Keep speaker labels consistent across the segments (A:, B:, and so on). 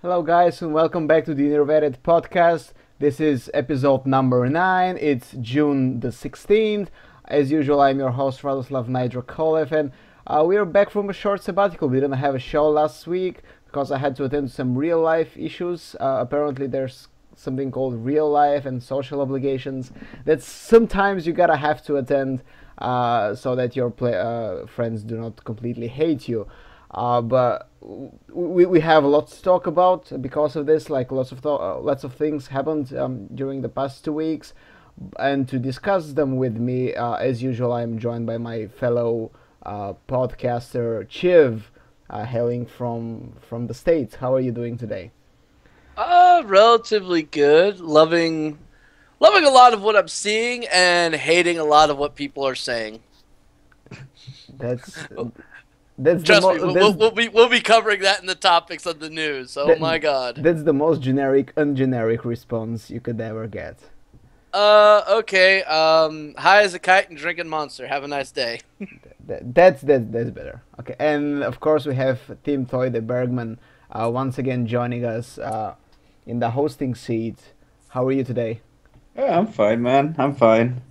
A: Hello, guys, and welcome back to the Innervated podcast. This is episode number 9. It's June the 16th. As usual, I'm your host, Radoslav Nidrakolev, and we are back from a short sabbatical. We didn't have a show last week because I had to attend to some real life issues. Apparently, there's something called real life and social obligations that sometimes you gotta have to attend so that your friends do not completely hate you. But we have lots to talk about because of this. Like lots of things happened during the past 2 weeks, and to discuss them with me, as usual, I'm joined by my fellow podcaster Chiv, hailing from the States. How are you doing today?
B: Relatively good. Loving a lot of what I'm seeing and hating a lot of what people are saying.
A: That's that's the
B: Trust me,
A: most
B: we'll be covering that in the topics of the news. Oh
A: that,
B: my god.
A: that's the most generic, ungeneric response you could ever get.
B: Okay. High as a kite and drinking Monster. Have a nice day.
A: That's better. Okay, and of course we have Tim Toy the Bergman once again joining us in the hosting seat. How are you today?
C: Yeah, I'm fine, man. I'm fine.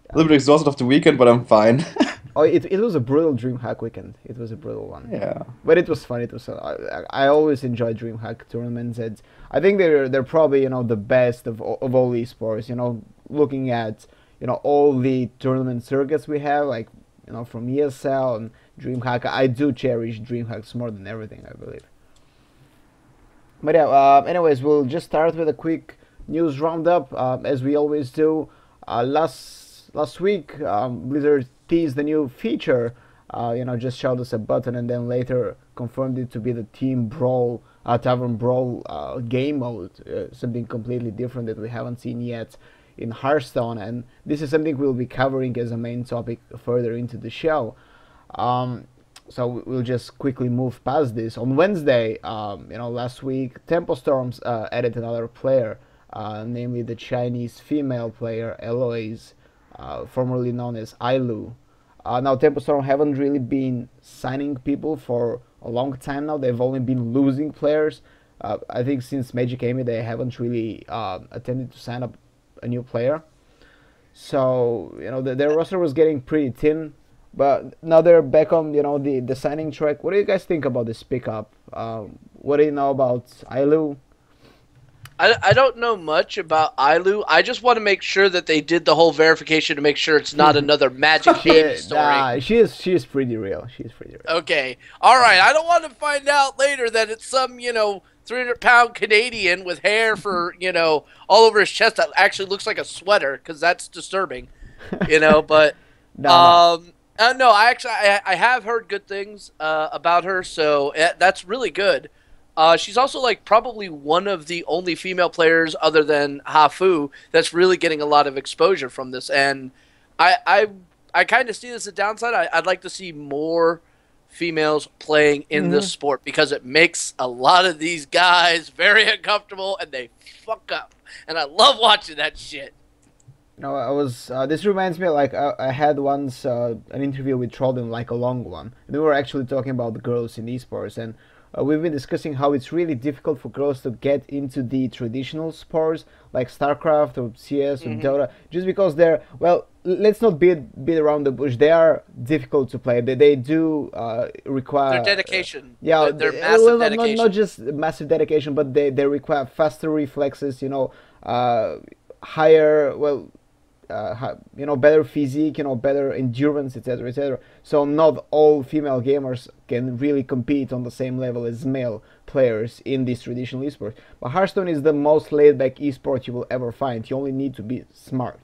C: A little bit exhausted after the weekend, but I'm fine.
A: Oh, it was a brutal DreamHack weekend. It was a brutal one.
C: Yeah.
A: But it was fun. It was I always enjoy DreamHack tournaments. I think they're probably the best of all esports. Looking at all the tournament circuits we have, like from ESL and DreamHack. I do cherish DreamHacks more than everything, I believe. But yeah, anyways, we'll just start with a quick news roundup, as we always do. Last week, Blizzard teased the new feature. Just showed us a button and then later confirmed it to be the Team Brawl, Tavern Brawl game mode, something completely different that we haven't seen yet in Hearthstone. And this is something we'll be covering as a main topic further into the show. So we'll just quickly move past this. On Wednesday, last week, Tempo Storms added another player, namely the Chinese female player Eloise, formerly known as Ailu. Now, Tempo Storm haven't really been signing people for a long time now. They've only been losing players. I think since Magic Amy, they haven't really attempted to sign up a new player. So, their roster was getting pretty thin. But now they're back on, the signing track. What do you guys think about this pickup? What do you know about Ailu?
B: I don't know much about Ilu. I just want to make sure that they did the whole verification to make sure it's not another Magic Amy story.
A: Nah, she is pretty real. She's pretty real.
B: Okay. All right. I don't want to find out later that it's some, 300-pound Canadian with hair for, all over his chest that actually looks like a sweater, because that's disturbing, but,
A: No.
B: no, I have heard good things, about her, so that's really good. She's also probably one of the only female players other than Hafu that's really getting a lot of exposure from this, and I kind of see this as a downside. I'd like to see more females playing in this sport because it makes a lot of these guys very uncomfortable and they fuck up, and I love watching that shit.
A: No, I was. This reminds me, I had once an interview with Trollden, like a long one, and we were actually talking about the girls in esports, and we've been discussing how it's really difficult for girls to get into the traditional sports like StarCraft or CS or Dota, just because they're, well, let's not beat around the bush. They are difficult to play. They do require
B: Their dedication.
A: Yeah,
B: their massive dedication.
A: not just massive dedication, but they require faster reflexes. Higher, well, better physique, better endurance, etc., etc. So not all female gamers can really compete on the same level as male players in this traditional esport. But Hearthstone is the most laid-back esport you will ever find. You only need to be smart.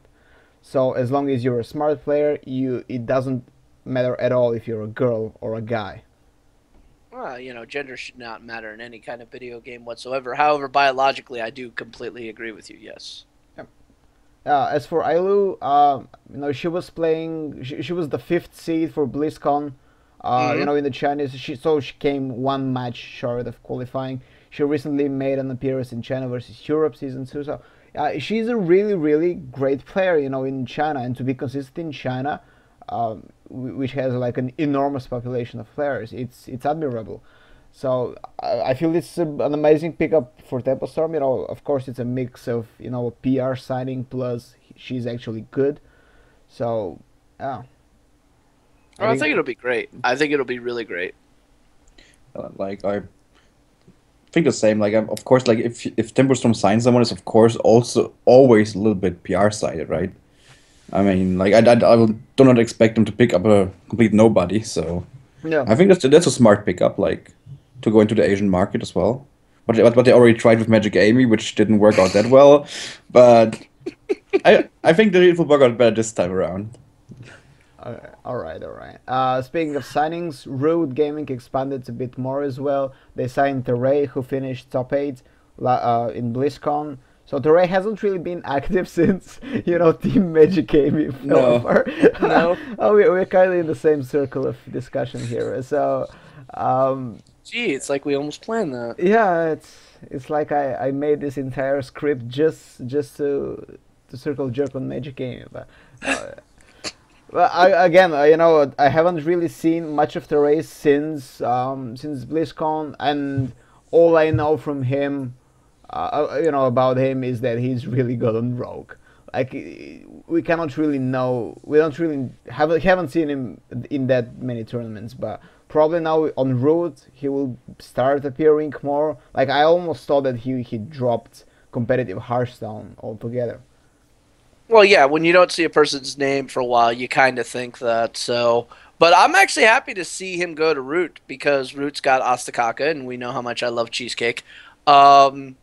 A: So as long as you're a smart player, it doesn't matter at all if you're a girl or a guy.
B: Well, gender should not matter in any kind of video game whatsoever. However, biologically, I do completely agree with you. Yes.
A: As for Ailu, she was playing. She was the 5th seed for BlizzCon. In the Chinese, she came one match short of qualifying. She recently made an appearance in China versus Europe season 2. So she's a really, really great player. In China, and to be consistent in China, which has like an enormous population of players, it's admirable. So I feel it's an amazing pickup for Tempo Storm. You know, of course, it's a mix of a PR signing plus she's actually good. So yeah, I
B: Well, I
A: think
B: think it'll be great. I think it'll be really great.
C: Like I think the same. Like of course, like if Timberstorm signs someone, it's of course also always a little bit PR sided, right? I mean, like do not expect them to pick up a complete nobody. So
A: yeah.
C: I think that's a smart pickup, like to go into the Asian market as well. But they already tried with Magic Amy, which didn't work out that well. But I think that it will work out better this time around.
A: All right, all right. Speaking of signings, Root Gaming expanded a bit more as well. They signed Teray, who finished top 8 in BlizzCon. So Teray hasn't really been active since, Team Magic Gaming fell
C: No.
A: apart.
B: No.
A: Oh, we're kind of in the same circle of discussion here. So,
B: Gee, it's like we almost planned that.
A: yeah, it's like I made this entire script just to circle jerk on Magic Gaming, but. Well, I haven't really seen much of the race since BlizzCon, and all I know from him, about him is that he's really good on Rogue. Like we cannot really know, we don't really haven't seen him in that many tournaments, but probably now on Root he will start appearing more. Like I almost thought that he dropped competitive Hearthstone altogether.
B: Well, yeah, when you don't see a person's name for a while, you kind of think that. So, but I'm actually happy to see him go to Root because Root's got Astakaka, and we know how much I love cheesecake. Um,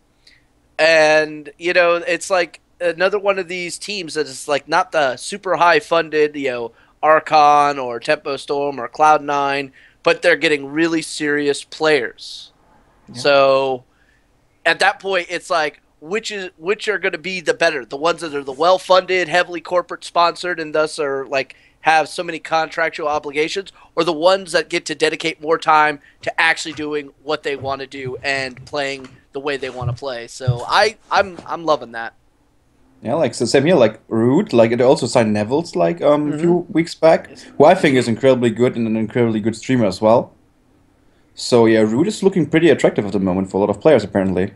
B: and it's like another one of these teams that is like not the super high funded, Archon or Tempo Storm or Cloud9, but they're getting really serious players.
A: Yeah.
B: So at that point, it's like which are going to be the better, the ones that are the well funded, heavily corporate sponsored, and thus are like have so many contractual obligations, or the ones that get to dedicate more time to actually doing what they want to do and playing the way they want to play. So I'm loving that.
C: Yeah, like so same here, like Root, like they also signed Neville's like a few weeks back, who I think is incredibly good and an incredibly good streamer as well. So yeah, Root is looking pretty attractive at the moment for a lot of players apparently.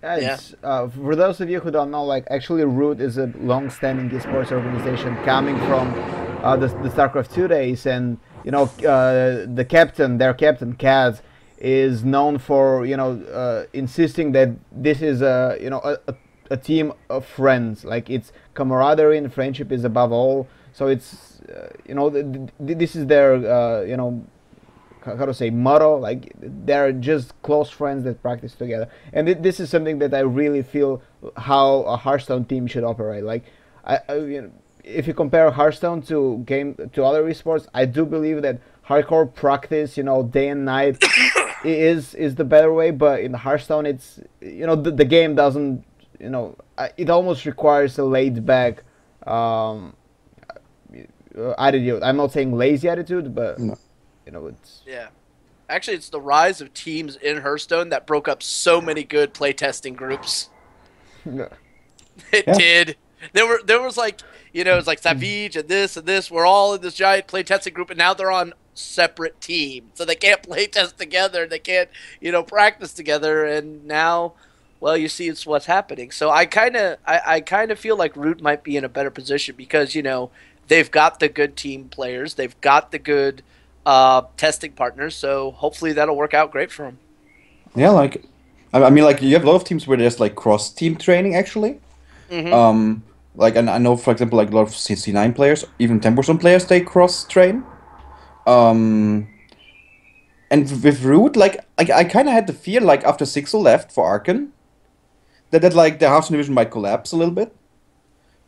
A: For those of you who don't know, like actually Root is a long-standing esports organization coming from the StarCraft 2 days, and their captain Kaz is known for insisting that this is a team of friends. Like it's camaraderie and friendship is above all. So it's this is their how to say motto. Like they're just close friends that practice together, and this is something that I really feel how a Hearthstone team should operate. Like if you compare Hearthstone to other esports, I do believe that hardcore practice, day and night, is the better way. But in Hearthstone, it's the game doesn't it almost requires a laid back attitude. I'm not saying lazy attitude, but
C: No.
A: It's
B: Yeah. Actually, it's the rise of teams in Hearthstone that broke up so many good playtesting groups. It
C: Yeah.
B: did. There was like, it's like Savage and this. We're all in this giant playtesting group, and now they're on separate teams. So they can't playtest together. They can't, practice together. And now, well, you see, it's what's happening. So I kind of feel like Root might be in a better position because, they've got the good team players. They've got the good testing partners, so hopefully that'll work out great for them.
C: Yeah, like I mean, like you have a lot of teams where there's like cross team training actually. Like and I know for example like a lot of C9 players, even Temperstorm players, they cross train. And with Root, like I kind of had the fear like after Sixel left for Arkan that like the Hearthstone division might collapse a little bit.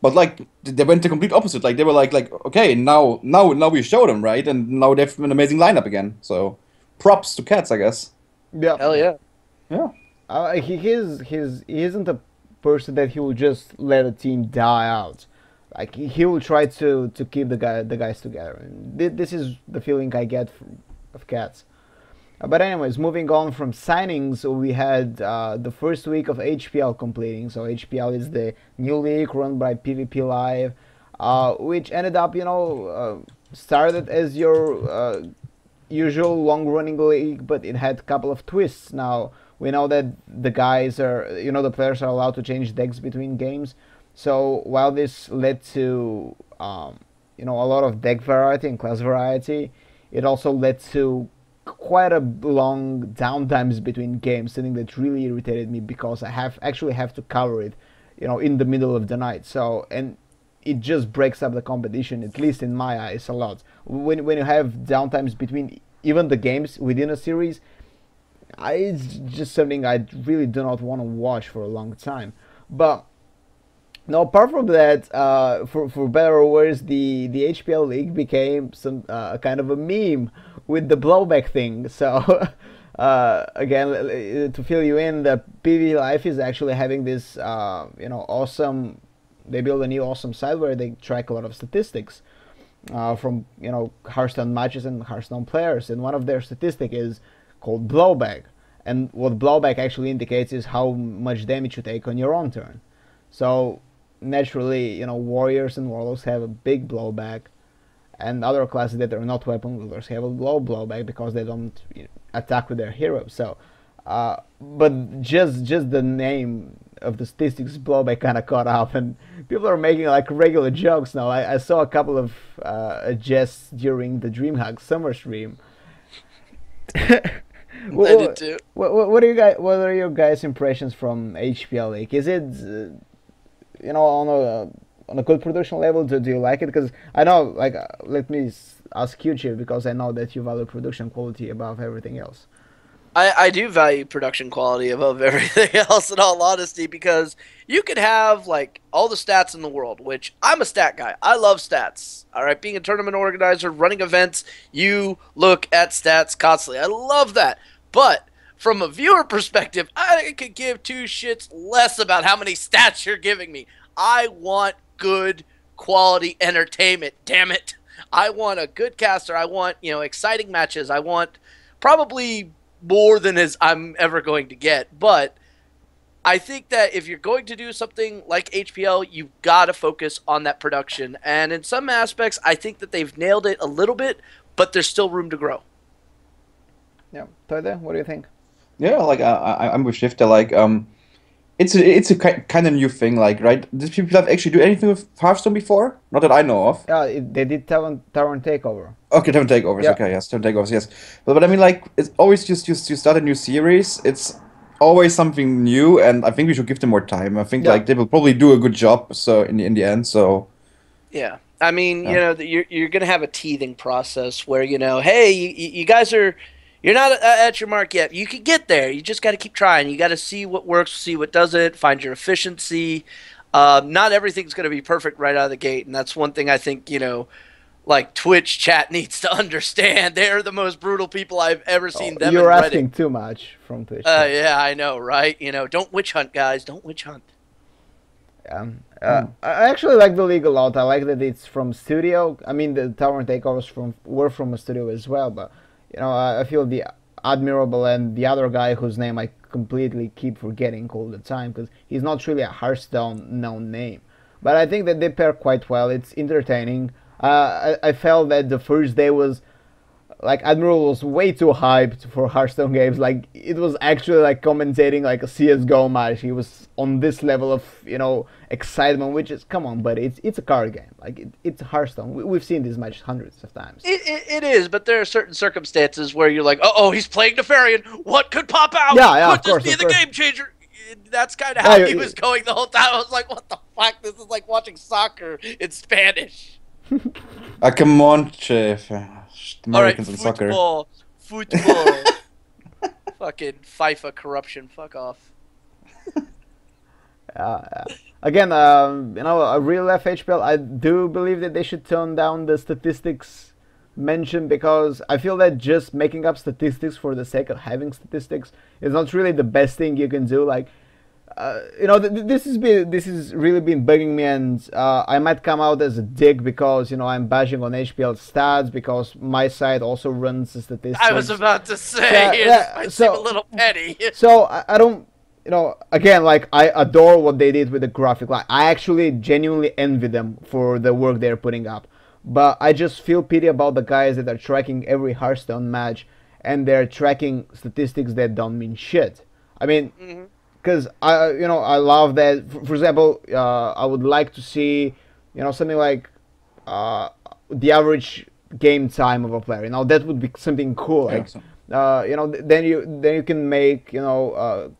C: But like they went the complete opposite. Like they were like okay, now we show them, right, and now they have an amazing lineup again. So props to Cats, I guess.
A: yeah.
B: Hell yeah.
C: Yeah.
A: He isn't a person that he will just let a team die out. Like he will try to keep the guys together. And this is the feeling I get of Cats. But anyways, moving on from signings, we had the first week of HPL completing. So HPL is the new league run by PvP Live, which ended up, started as your usual long-running league, but it had a couple of twists. Now we know that the guys are, the players are allowed to change decks between games. So while this led to, a lot of deck variety and class variety, it also led to quite a long downtimes between games, something that really irritated me because I actually have to cover it, in the middle of the night. So, and it just breaks up the competition, at least in my eyes, a lot. When you have downtimes between even the games within a series, it's just something I really do not want to watch for a long time. But no, apart from that, for better or worse, the HPL League became some kind of a meme with the blowback thing. So again, to fill you in, the PvP Life is actually having this awesome. They build a new awesome site where they track a lot of statistics from Hearthstone matches and Hearthstone players, and one of their statistics is called blowback. And what blowback actually indicates is how much damage you take on your own turn. So naturally, warriors and warlocks have a big blowback, and other classes that are not weapon wielders have a low blowback because they don't attack with their heroes. So, but just the name of the statistics blowback kind of caught up, and people are making like regular jokes now. I saw a couple of jests during the DreamHack summer stream.
B: I did too.
A: What are your guys' impressions from HPL League? Is it on a good production level? Do you like it? Because I know, like, let me ask you, Chief, because I know that you value production quality above everything else.
B: I do value production quality above everything else, in all honesty, because you could have like all the stats in the world, which I'm a stat guy. I love stats. All right, being a tournament organizer, running events, you look at stats constantly. I love that. But from a viewer perspective, I could give two shits less about how many stats you're giving me. I want good quality entertainment, damn it. I want a good caster. I want, exciting matches. I want probably more than I'm ever going to get. But I think that if you're going to do something like HPL, you've got to focus on that production. And in some aspects, I think that they've nailed it a little bit, but there's still room to grow.
A: Yeah. Toide, what do you think?
C: Yeah, like I'm with Shifter. Like, it's a kind of new thing. Like, right? Did people have actually do anything with Hearthstone before? Not that I know of.
A: Yeah, they did Tavern Takeover.
C: Okay, Tavern Takeovers.
A: Yeah.
C: Okay, yes, Tavern Takeovers. Yes, but I mean, like, it's always just you start a new series. It's always something new, and I think we should give them more time. I think like they will probably do a good job. So in the end, so
B: yeah. I mean, you're gonna have a teething process where hey, you guys are. You're not at your mark yet. You can get there. You just got to keep trying. You got to see what works, see what doesn't, find your efficiency. Not everything's going to be perfect right out of the gate, and that's one thing I think, like Twitch chat needs to understand. They're the most brutal people I've ever seen. Them
A: you're asking too much from Twitch.
B: Yeah, I know, right? Don't witch hunt, guys. Don't witch hunt.
A: I actually like the league a lot. I like that it's from studio. I mean, the Tavern Takeovers were from a studio as well, but I feel the Admirable and the other guy whose name I completely keep forgetting all the time because he's not really a Hearthstone known name. But I think that they pair quite well. It's entertaining. I felt that the first day was like Admiral was way too hyped for Hearthstone games. Like it was actually like commentating like a CS:GO match. He was on this level of excitement, which is come on, buddy. It's a card game. Like it's Hearthstone. We've seen this match hundreds of times.
B: It is, but there are certain circumstances where you're like, oh, he's playing Nefarian. What could pop out?
A: Yeah,
B: could this be the game changer? That's kind of how he was going the whole time. I was like, what the fuck? This is like watching soccer in Spanish.
C: Come on, Chef. Americans
B: and
C: soccer.
B: Football. Fucking FIFA corruption. Fuck off.
A: Again, a real life HPL, I do believe that they should tone down the statistics mentioned because I feel that just making up statistics for the sake of having statistics is not really the best thing you can do. Like, this has really been bugging me, and I might come out as a dick because I'm bashing on HPL stats because my site also runs the statistics.
B: I was about to say, it seem a little petty.
A: So I don't. Again, like I adore what they did with the graphic. Like I actually genuinely envy them for the work they're putting up. But I just feel pity about the guys that are tracking every Hearthstone match and they're tracking statistics that don't mean shit. I mean, because I love that. For example, I would like to see something like the average game time of a player. That would be something cool.
C: Yeah,
A: Like, then you can make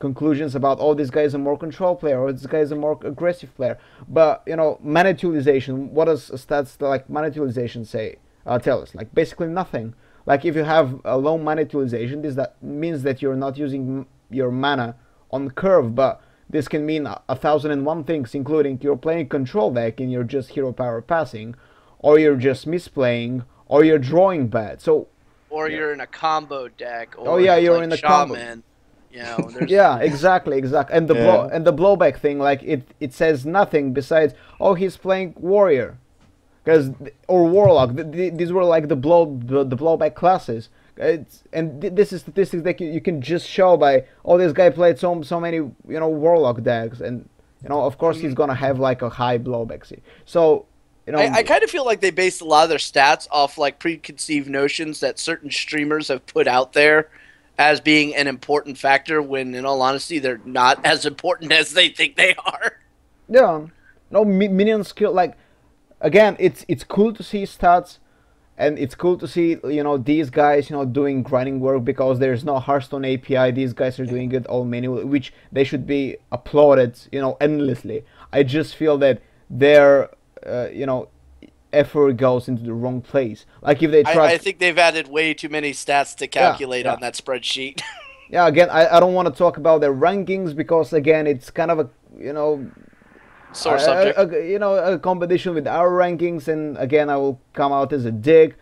A: conclusions about, oh, this guy is a more control player, or this guy is a more aggressive player. But mana utilization. What does stats like mana utilization say? Tell us. Like basically nothing. Like if you have a low mana utilization, that means that you're not using your mana on the curve. But this can mean 1,001 things, including you're playing control deck and you're just hero power passing, or you're just misplaying, or you're drawing bad. So,
B: or you're in a combo deck. Or
A: oh yeah, you're
B: like
A: in a
B: shaman.
A: combo. Yeah, exactly. And the blowback thing, like it says nothing besides, oh, he's playing warrior, or warlock. These were like the blowback classes. This is statistics that you can just show by, oh, this guy played so many warlock decks, and of course he's gonna have like a high blowback. So
B: I kind of feel like they based a lot of their stats off like preconceived notions that certain streamers have put out there as being an important factor, when in all honesty they're not as important as they think they are.
A: Yeah, no minion skill. Like again, it's cool to see stats. And it's cool to see, these guys, doing grinding work, because there's no Hearthstone API. These guys are doing it all manually, which they should be applauded, endlessly. I just feel that their, effort goes into the wrong place. Like if they try,
B: I think they've added way too many stats to calculate on that spreadsheet.
A: Yeah, again, I don't want to talk about their rankings, because again, it's kind of a,
B: sore subject.
A: A competition with our rankings, and again, I will come out as a dick.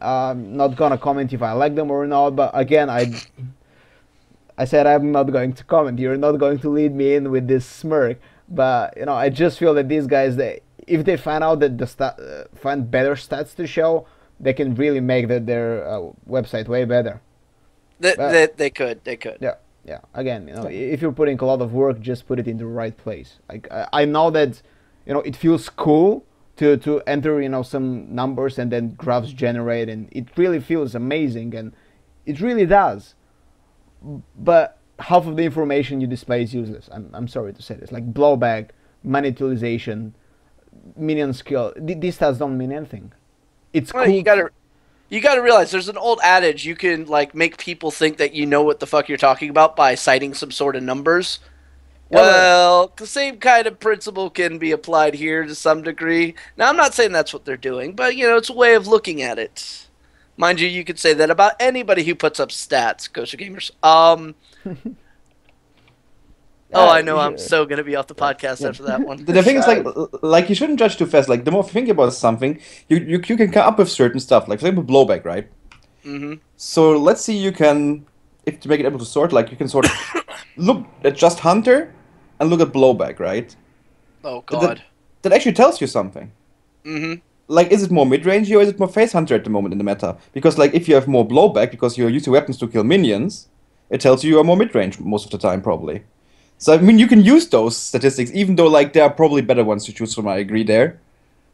A: Not gonna comment if I like them or not, but again, I said I'm not going to comment. You're not going to lead me in with this smirk. But I just feel that these guys, if they find out that find better stats to show, they can really make their website way better.
B: They could.
A: Yeah. Again, if you're putting a lot of work, just put it in the right place. Like I know that, it feels cool to enter, some numbers and then graphs generate, and it really feels amazing, and it really does. But half of the information you display is useless. I'm sorry to say this. Like blowback, mana utilization, minion skill. These stats don't mean anything. It's cool.
B: You gotta realize there's an old adage, you can like make people think that you know what the fuck you're talking about by citing some sort of numbers. Well, the same kind of principle can be applied here to some degree. Now, I'm not saying that's what they're doing, but it's a way of looking at it. Mind you could say that about anybody who puts up stats, Ghost of Gamers. I know I'm so gonna be off the podcast after that one.
C: The thing is, like you shouldn't judge too fast. Like the more you think about something, you can come up with certain stuff. Like for example, blowback, right?
B: Mm-hmm.
C: So let's see, you can, if to make it able to sort, like you can sort of look at just Hunter and look at blowback, right?
B: Oh god.
C: That actually tells you something.
B: Mm-hmm.
C: Like, is it more mid-range or is it more face hunter at the moment in the meta? Because like if you have more blowback because you're using weapons to kill minions, it tells you are more mid-range most of the time probably. So I mean, you can use those statistics, even though like there are probably better ones to choose from. I agree there,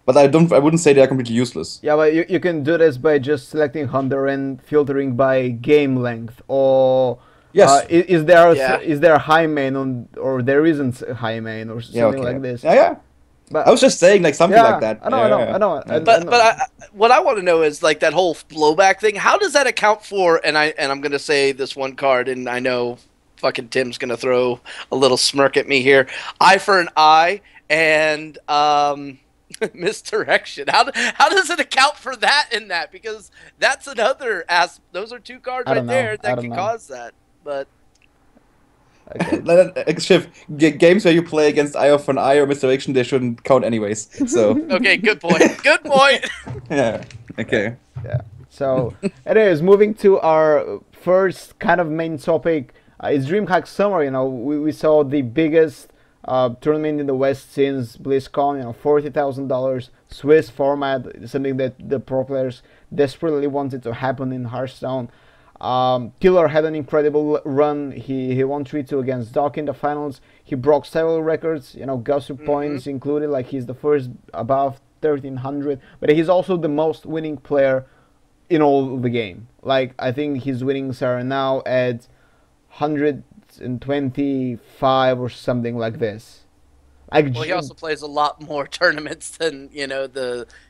C: but I wouldn't say they are completely useless.
A: Yeah, but you can do this by just selecting Hunter and filtering by game length, or
C: yes,
A: is there a high main or there isn't a high main or something like this?
C: Yeah. But I was just saying like something like that.
A: I know.
B: But what I want to know is like that whole blowback thing. How does that account for? And I'm gonna say this one card, and I know fucking Tim's gonna throw a little smirk at me here. Eye for an eye and misdirection. How does it account for that in that? Because that's another those are two cards right there that can cause that. But
C: okay. Shiv, games where you play against eye for an eye or misdirection, they shouldn't count anyways. So
B: okay, good point. Good point.
C: Yeah. Okay.
A: Yeah. So, anyways, moving to our first kind of main topic. It's DreamHack Summer. We saw the biggest tournament in the West since BlizzCon. $40,000 Swiss format, something that the pro players desperately wanted to happen in Hearthstone. Killer had an incredible run. He won 3-2 against Doc in the finals. He broke several records. Gauss points included. Like he's the first above 1300, but he's also the most winning player in all of the game. Like, I think his winnings are now at 125 or something like this. Like,
B: Well, he also plays a lot more tournaments than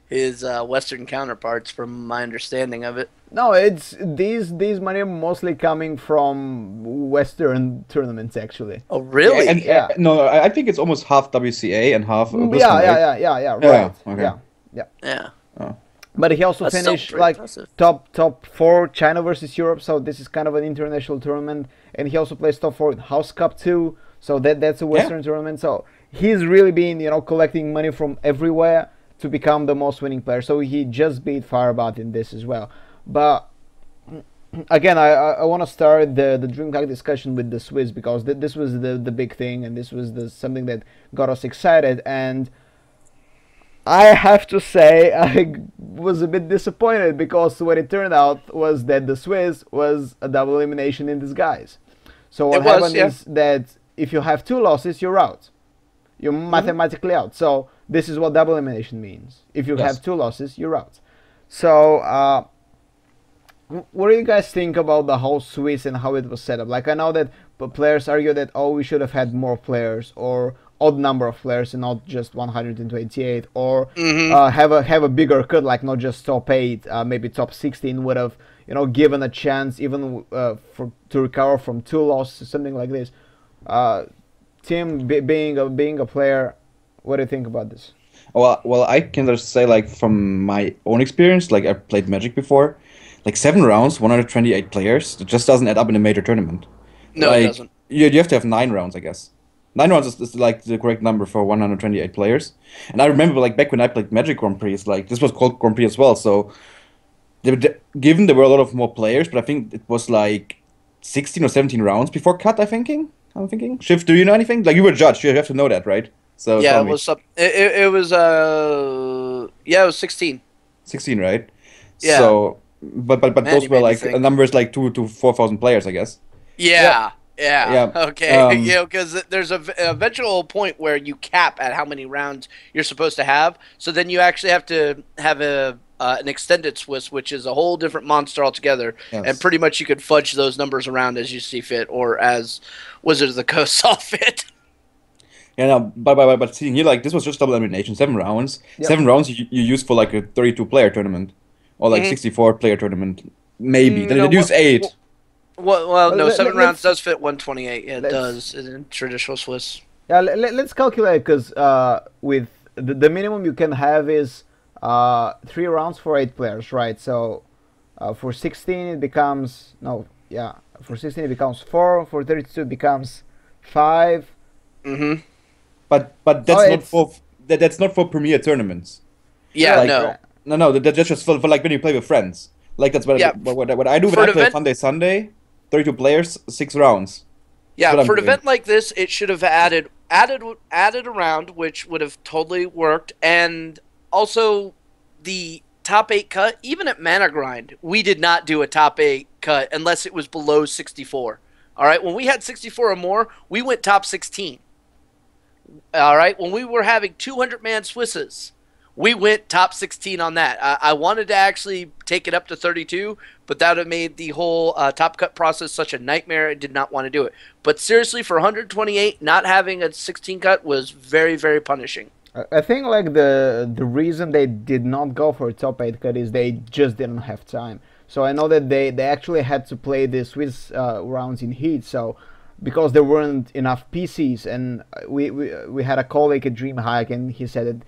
B: his Western counterparts, from my understanding of it.
A: no, it's these money are mostly coming from Western tournaments, actually.
B: Oh, really?
C: And,
A: Yeah.
C: no, I think it's almost half WCA and half.
A: Yeah,
C: Western, right?
A: yeah, right.
C: Yeah, okay.
A: Yeah.
B: Yeah.
A: But he also
B: That's still
A: finished
B: pretty
A: like
B: impressive.
A: top 4 China versus Europe, so this is kind of an international tournament. And he also plays top 4 in House Cup too, so that's a Western tournament. So he's really been collecting money from everywhere to become the most winning player. So he just beat Firebat in this as well. But again, I want to start the DreamHack discussion with the Swiss, because this was the big thing, and this was something that got us excited. And I have to say, I was a bit disappointed, because what it turned out was that the Swiss was a double elimination in disguise. So what happened is that if you have 2 losses, you're out. You're mathematically out. So this is what double elimination means. If you have 2 losses, you're out. So what do you guys think about the whole Swiss and how it was set up? Like, I know that players argue that, oh, we should have had more players, or odd number of players and not just 128, or have a bigger cut, like not just top 8, maybe top 16 would have given a chance even to recover from 2 losses, something like this. Tim, being a player, what do you think about this?
C: Well, I can just say, like, from my own experience, like, I've played Magic before, like 7 rounds, 128 players, it just doesn't add up in a major tournament.
B: No,
C: like,
B: it doesn't.
C: You have to have 9 rounds, I guess. 9 rounds is like the correct number for 128 players. And I remember, like, back when I played Magic Grand Prix, like, this was called Grand Prix as well, so given there were a lot of more players, but I think it was like 16 or 17 rounds before cut, I'm thinking. Shiv, do you know anything? Like, you were judged, you have to know that, right? So
B: Yeah,
C: tell
B: it
C: me.
B: was it was 16.
C: 16, right?
B: Yeah.
C: So, but
B: Man,
C: those
B: you
C: were
B: made me
C: like
B: think.
C: numbers like 2 to 4,000 players, I guess.
B: Yeah.
C: Yeah.
B: Okay. Because there's a eventual point where you cap at how many rounds you're supposed to have. So then you actually have to have an extended Swiss, which is a whole different monster altogether.
C: Yes.
B: And pretty much you could fudge those numbers around as you see fit, or as Wizard of the Coast saw fit.
C: Yeah, no, but seeing here, like, this was just double elimination, 7 rounds.
A: Yep.
C: 7 rounds you use for like a 32-player tournament, or like 64-player tournament, maybe. They use 8.
B: Well, no, 7
A: let's-
B: rounds does fit 128. Yeah, it
A: let's-
B: does in traditional Swiss.
A: Yeah, let's calculate, because with the minimum you can have is 3 rounds for 8 players, right? So for 16 it becomes for 16 it becomes 4. For 32 it becomes 5.
B: Mm-hmm.
C: But that's not for premier tournaments.
B: Yeah,
C: Like,
B: no.
C: No, that's just for like when you play with friends. Like, that's what
B: Yeah.
C: what I do
B: For
C: when I
B: an
C: play
B: event-
C: Sunday, 32 players, 6 rounds.
B: Yeah,
C: That's what
B: for
C: I'm
B: an event like this, it should have added a round, which would have totally worked, and also the top 8 cut. Even at Mana Grind, we did not do a top 8 cut unless it was below 64. All right, when we had 64 or more, we went top 16. All right, when we were having 200-man Swisses, we went top 16 on that. I wanted to actually take it up to 32, but that would have made the whole top cut process such a nightmare. I did not want to do it. But seriously, for 128, not having a 16 cut was very, very punishing.
A: I think like the reason they did not go for a top 8 cut is they just didn't have time. So I know that they actually had to play the Swiss rounds in heat, so because there weren't enough PCs, and we had a colleague at DreamHack, and he said that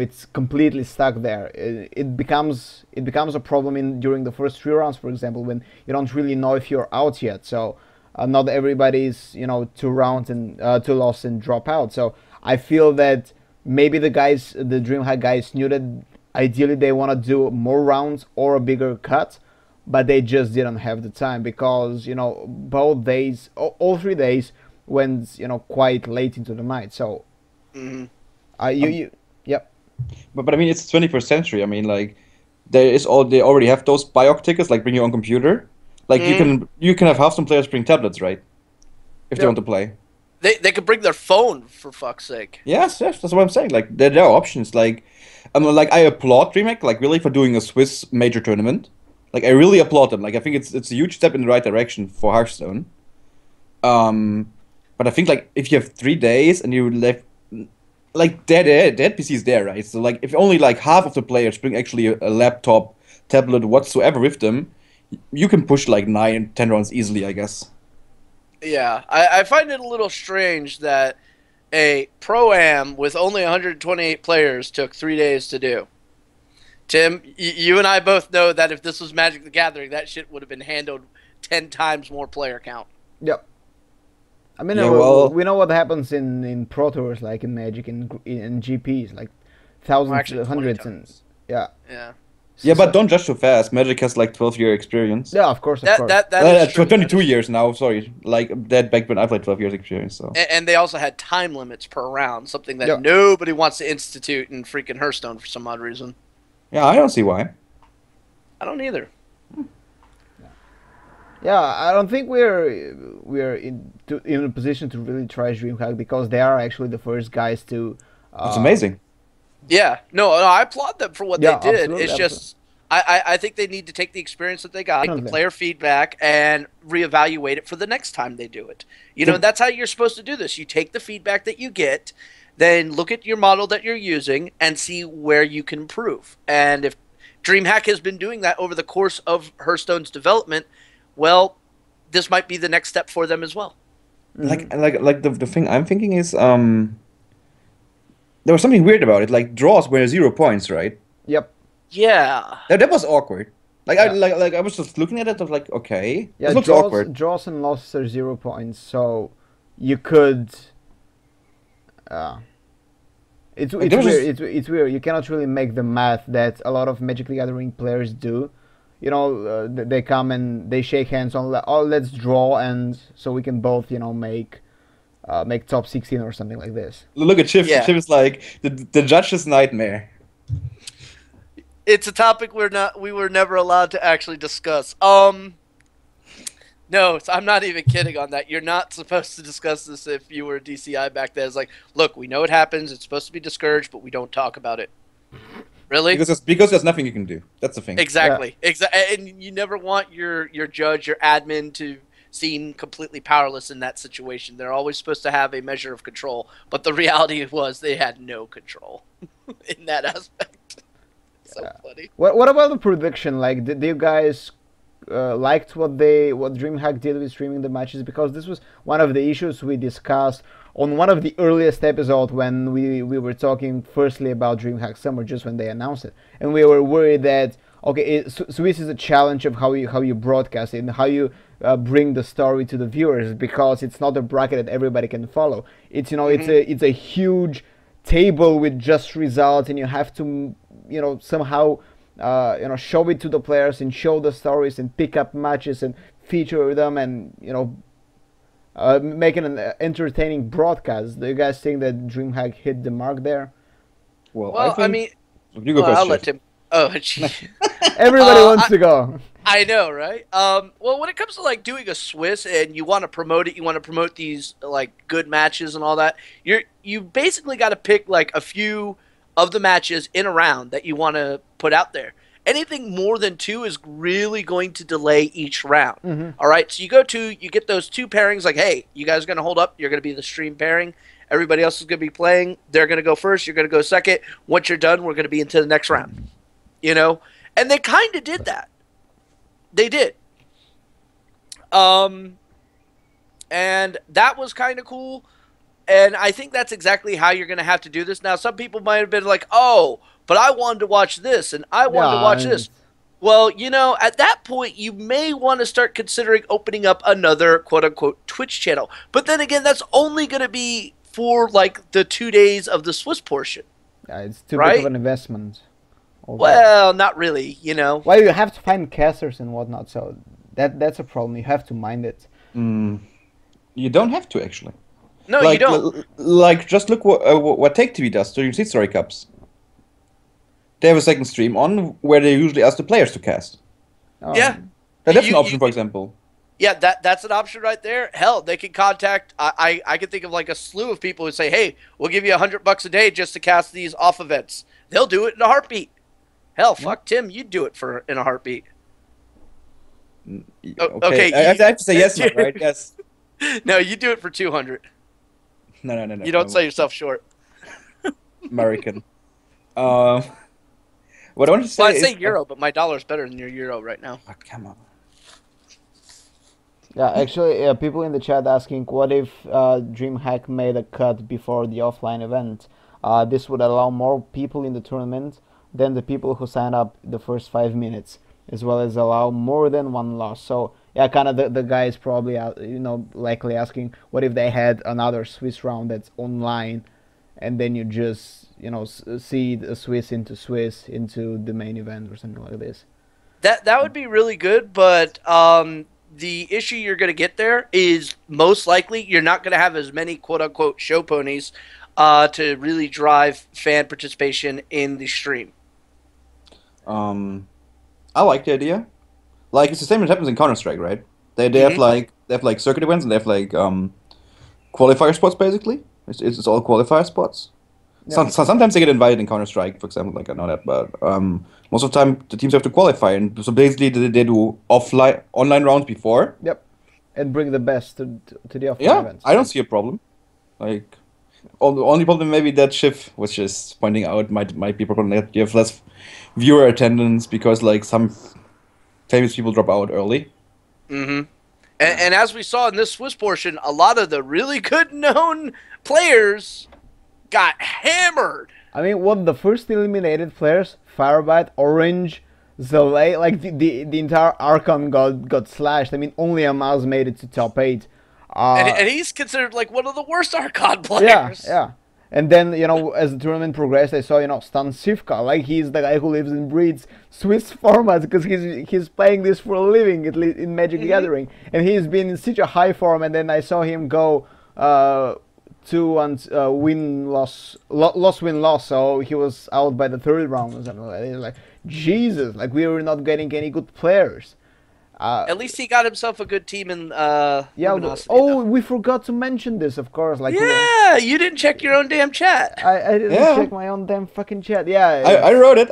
A: it's completely stuck there. It becomes a problem during the first 3 rounds, for example, when you don't really know if you're out yet. So not everybody's 2 rounds and 2 losses and drop out. So I feel that maybe the DreamHack guys knew that ideally they want to do more rounds or a bigger cut, but they just didn't have the time, because both days, all 3 days went quite late into the night. So yep.
C: But I mean, it's the 21st century. I mean, like, they already have those BIOC tickets, like bring your own computer. Like, you can have Hearthstone players bring tablets, right? If they want to play.
B: They could bring their phone for fuck's sake.
C: Yes, yes, that's what I'm saying. Like there are options. Like I applaud DreamHack like really for doing a Swiss major tournament. Like I really applaud them. Like I think it's a huge step in the right direction for Hearthstone. But I think like if you have 3 days and you left like their PC is there, right? So like if only like half of the players bring actually a laptop, tablet, whatsoever with them, you can push like 9, 10 rounds easily, I guess.
B: Yeah, I find it a little strange that a pro-am with only 128 players took 3 days to do. Tim, you and I both know that if this was Magic the Gathering, that shit would have been handled 10 times more player count.
A: Yep. I mean,
C: Yeah, well,
A: we know what happens in Pro Tours, like in Magic, in GPs, like thousands,
B: Actually, 20
A: hundreds, and
B: times.
A: yeah.
B: Yeah.
C: yeah, but don't judge too fast. Magic has like 12-year experience.
A: Yeah, of course, of course.
B: That is true.
C: 22 years now. Sorry, like that back when I played 12 years experience. So
B: And they also had time limits per round, something that
A: Yeah.
B: nobody wants to institute in freaking Hearthstone for some odd reason.
C: yeah, I don't see why.
B: I don't either.
A: Yeah, I don't think we're in a position to really try DreamHack because they are actually the first guys to.
C: It's amazing.
B: Yeah, no, I applaud them for what
A: Yeah,
B: they did.
A: absolutely,
B: It's just, I think they need to take the experience that they got, take the
A: Definitely.
B: player feedback, and reevaluate it for the next time they do it. You know, that's how you're supposed to do this. You take the feedback that you get, then look at your model that you're using, and see where you can improve. And if DreamHack has been doing that over the course of Hearthstone's development, well, this might be the next step for them as well.
C: Like the thing I'm thinking is there was something weird about it. Like draws were 0 points, right?
A: Yep.
B: Yeah.
C: That was awkward. Like
A: Yeah.
C: I was just looking at it. I was like, okay,
A: Yeah,
C: this looks awkward.
A: draws and losses are 0 points, so you could. It's
C: Like, there was
A: weird. It's weird. You cannot really make the math that a lot of Magic the Gathering players do. You know, they come and they shake hands on. Oh, let's draw, and so we can both, you know, make top 16 or something like this.
C: Look at Chip.
B: Yeah.
C: Chip is like the judge's nightmare.
B: It's a topic we were never allowed to actually discuss. No, I'm not even kidding on that. You're not supposed to discuss this if you were a DCI back then. It's like, look, we know it happens. It's supposed to be discouraged, but we don't talk about it. Really?
C: Because there's nothing you can do. That's the thing.
B: Exactly. And you never want your judge, your admin to seem completely powerless in that situation. They're always supposed to have a measure of control, but the reality was they had no control in that aspect. So funny.
A: What about the prediction? Like, did you guys liked what DreamHack did with streaming the matches? Because this was one of the issues we discussed on one of the earliest episodes when we were talking firstly about DreamHack Summer, just when they announced it, and we were worried that Swiss is a challenge of how you broadcast it and how you bring the story to the viewers, because it's not a bracket that everybody can follow. It's it's a huge table with just results, and you have to somehow show it to the players and show the stories and pick up matches and feature them and making an entertaining broadcast. Do you guys think that DreamHack hit the mark there?
C: Well,
B: I mean,
C: you go first,
B: I'll
C: Jeff.
B: let Tim. Oh, gee.
A: Everybody wants to go.
B: I know, right? Well, when it comes to like doing a Swiss and you want to promote it, you want to promote these like good matches and all that. You basically got to pick like a few of the matches in a round that you want to put out there. Anything more than 2 is really going to delay each round.
A: Mm-hmm.
B: All right, so you get those 2 pairings. Like, hey, you guys are going to hold up. You're going to be the stream pairing. Everybody else is going to be playing. They're going to go first. You're going to go second. Once you're done, we're going to be into the next round. And they kind of did that. They did. And that was kind of cool. And I think that's exactly how you're going to have to do this. Now, some people might have been like, oh, but I wanted to watch this and I wanted to watch this. Well, at that point, you may want to start considering opening up another quote-unquote Twitch channel. But then again, that's only going to be for like the 2 days of the Swiss portion.
A: Yeah, it's too
B: right?
A: big of an investment.
B: Well, not really,
A: Well, you have to find casters and whatnot, so that's a problem. You have to mind it.
C: You don't have to, actually.
B: No, you don't.
C: Just look what Take TV does during Seed Story Cups. They have a second stream on where they usually ask the players to cast.
A: Oh.
B: Yeah.
C: That's an option, for example.
B: Yeah, that's an option right there. Hell, they can contact. I can think of like a slew of people who say, "Hey, we'll give you $100 a day just to cast these off events." They'll do it in a heartbeat. Hell,
A: Yeah.
B: fuck Tim, you'd do it for in a heartbeat.
C: Okay,
B: Okay,
C: I have to say yes, Matt, right? Yes.
B: No, you do it for 200.
C: No.
B: You don't sell yourself short.
C: American. Um, what I want to say
B: Well, I'd
C: is,
B: say euro, but my dollar's better than your euro right now.
C: oh, come on.
A: Yeah, actually, people in the chat asking, what if DreamHack made a cut before the offline event? This would allow more people in the tournament than the people who sign up the first 5 minutes, as well as allow more than one loss. So yeah, kind of the guy is probably likely asking, what if they had another Swiss round that's online, and then you just seed a Swiss into the main event or something like this.
B: That would be really good, but the issue you're going to get there is most likely you're not going to have as many quote-unquote show ponies to really drive fan participation in the stream.
C: I like the idea. Like, it's the same that happens in Counter-Strike, right? They have like circuit events, and they have like qualifier spots basically. It's all qualifier spots.
A: Yeah.
C: Sometimes they get invited in Counter-Strike, for example, like I know that, but most of the time the teams have to qualify, and so basically they do online rounds before.
A: Yep, and bring the best to the offline
C: Yeah,
A: events.
C: I don't see a problem. Like, the only problem maybe that Shift was just pointing out might be a problem that you have less viewer attendance because like some famous people drop out early.
B: Mm-hmm. And as we saw in this Swiss portion, a lot of the really good known players got hammered.
A: I mean, what the first eliminated players, Firebite, Orange, Zalay, like the entire Archon got slashed. I mean, only Amaz made it to top 8.
B: And he's considered like one of the worst Archon players.
A: Yeah. And then, as the tournament progressed, I saw, Stan Sivka, like he's the guy who lives and breathes Swiss formats because he's playing this for a living, at least in Magic the Gathering. And he's been in such a high form, and then I saw him go 2-1 win-loss, so he was out by the third round or something like that. It's like, Jesus, like we were not getting any good players.
B: At least he got himself a good team in Luminosity,
A: though. We forgot to mention this, of course. Like,
B: yeah, you didn't check your own damn chat.
A: I didn't check my own damn fucking chat. Yeah,
C: I wrote it.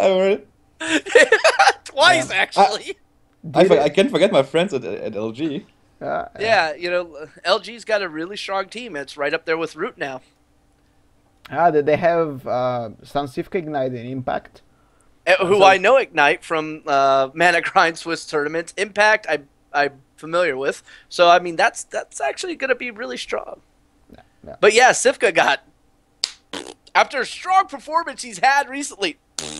B: Twice, actually.
C: I can't forget my friends at LG.
B: Yeah, LG's got a really strong team. It's right up there with Root now.
A: They have Stansifka Ignite in Impact.
B: Who I know Ignite from Mana Grind Swiss tournaments. Impact, I'm familiar with. So, I mean, that's actually going to be really strong.
A: Yeah.
B: But yeah, Sivka got, after a strong performance he's had recently.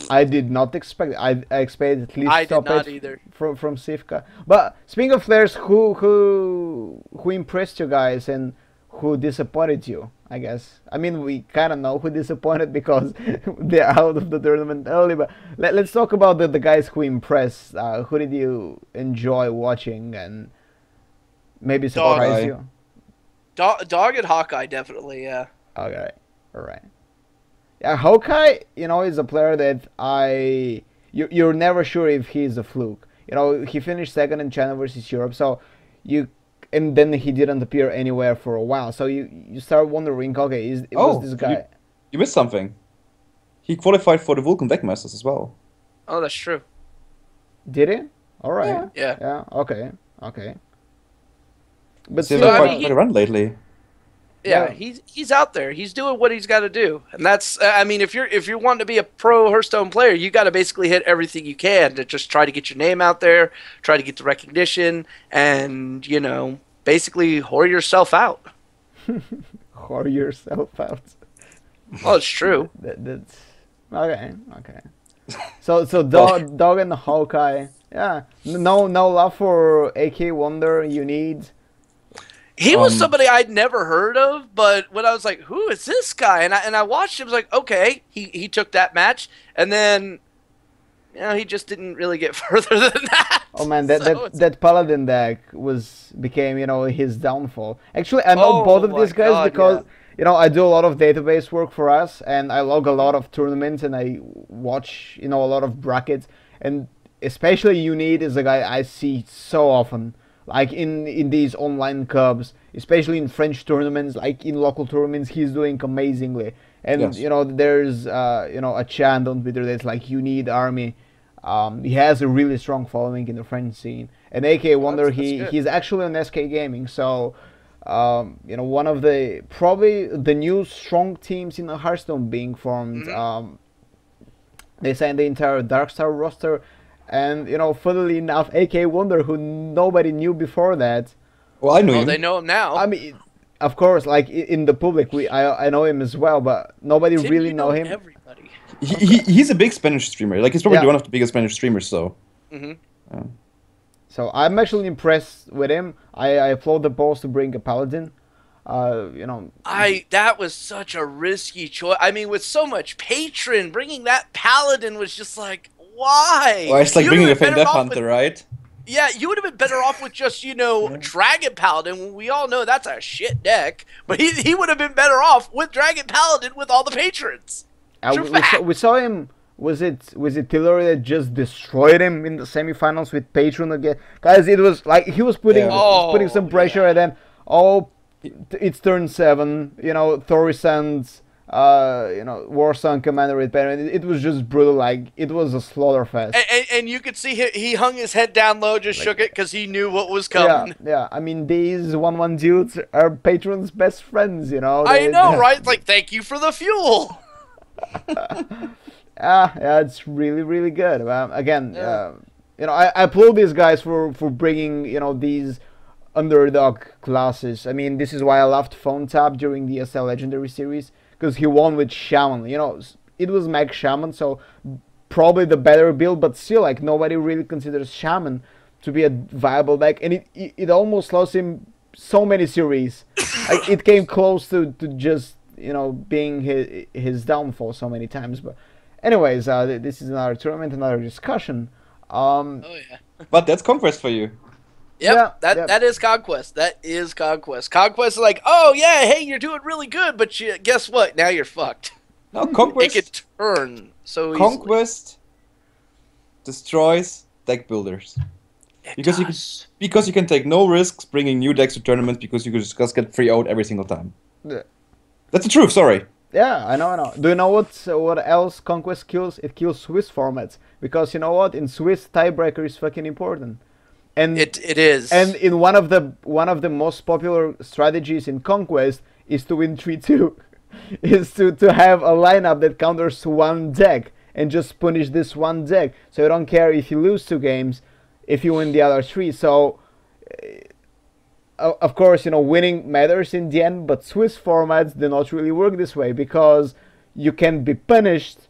A: I did not expect it. I expected at least
B: I did
A: top
B: not
A: 8
B: either.
A: from Sivka. But speaking of players who impressed you guys and who disappointed you, I guess. I mean, we kind of know who disappointed because they're out of the tournament early. But let's talk about the guys who impressed. Who did you enjoy watching and maybe surprise you?
B: Dog and Hawkeye, definitely, yeah.
A: Okay, all right. Yeah, Hawkeye, is a player that you're never sure if he's a fluke. He finished second in China versus Europe, so and then he didn't appear anywhere for a while. So you start wondering, okay, was this guy?
C: You missed something. He qualified for the Vulcan Deckmasters as well.
B: Oh, that's true.
A: Did he? All right.
B: Yeah.
A: Yeah. Okay. But
C: He's
A: still,
C: quite a run lately.
B: Yeah, he's out there. He's doing what he's got to do, and that's. I mean, if you're wanting to be a pro Hearthstone player, you got to basically hit everything you can to just try to get your name out there, try to get the recognition, and basically whore yourself out.
A: Whore yourself out.
B: Well, it's true.
A: That's okay. So dog and Hawkeye. Yeah. No love for AK Wonder. You need.
B: He was somebody I'd never heard of, but when I was like, "Who is this guy?" and I watched him, I was like, "Okay." He took that match, and then he just didn't really get further than that.
A: Oh man, that Paladin deck became his downfall. Actually, I know both of these guys because I do a lot of database work for us, and I log a lot of tournaments, and I watch a lot of brackets, and especially Unid is a guy I see so often like in these online cups, especially in French tournaments, like in local tournaments, he's doing amazingly. And
C: Yes.
A: you know, there's a chant on Twitter that's like, "You need army." He has a really strong following in the French scene. And AK Wonder,
B: That's good.
A: he's actually on SK Gaming, so one of the probably the new strong teams in the Hearthstone being formed. They signed the entire Darkstar roster, and funnily enough, AK Wonder, who nobody knew before that.
C: Well, I know
B: Oh,
C: him.
B: they know him now.
A: I mean, of course, like in the public, I know him as well, but nobody
B: Tim,
A: really
B: you
A: know him.
B: everybody.
C: He's a big Spanish streamer. Like he's probably
A: Yeah.
C: one of the biggest Spanish streamers. So
A: So I'm actually impressed with him. I applaud the balls to bring a paladin.
B: That was such a risky choice. I mean, with so much patron, bringing that paladin was just like, why?
C: well, it's like
B: You'd
C: bringing a
B: have been
C: Fane
B: better
C: Death
B: off
C: Hunter,
B: with-
C: right?
B: Yeah, you would have been better off with just, Dragon Paladin. When we all know that's a shit deck. But he would have been better off with Dragon Paladin with all the patrons. True fact.
A: we saw him. Was it Tillery that just destroyed him in the semifinals with Patron again? Guys, it was like he was putting
C: Yeah.
B: Oh,
A: putting some pressure, and then it's turn 7. Thorisand's Warsong Commander with Baron. It was just brutal. Like it was a slaughter fest.
B: And you could see he hung his head down low, just shook it because he knew what was coming.
A: Yeah. I mean, these 1-1 dudes are Patron's best friends.
B: I know, right? It's like, thank you for the fuel.
A: Yeah, it's really, really good. Again,
B: Yeah.
A: I applaud these guys for bringing these underdog classes. I mean, this is why I loved Phone Tap during the SL Legendary Series, because he won with Shaman. It was Mag Shaman, so probably the better build, but still, like, nobody really considers Shaman to be a viable deck, and it almost lost him so many series. Like, it came close to just being his downfall so many times. But anyways, this is another tournament, another discussion.
B: Oh, yeah.
C: But that's Conquest for you.
B: Yep,
A: Yeah.
B: that is Conquest. That is Conquest. Conquest is like, oh, yeah, hey, you're doing really good, but guess what? Now you're fucked.
C: No,
B: It
C: Conquest.
B: could turn so easily.
C: Conquest destroys deck builders.
B: It
C: Because
B: does.
C: you can take no risks bringing new decks to tournaments because you could just get free out every single time.
A: Yeah.
C: That's the truth. Sorry.
A: Yeah, I know. Do you know what else Conquest kills? It kills Swiss formats, because you know what? In Swiss, tiebreaker is fucking important. And
B: It is.
A: And in one of the most popular strategies in Conquest is to win 3-2, is to have a lineup that counters one deck and just punish this one deck. So you don't care if you lose 2 games, if you win the other 3. So of course, winning matters in the end, but Swiss formats do not really work this way, because you can be punished,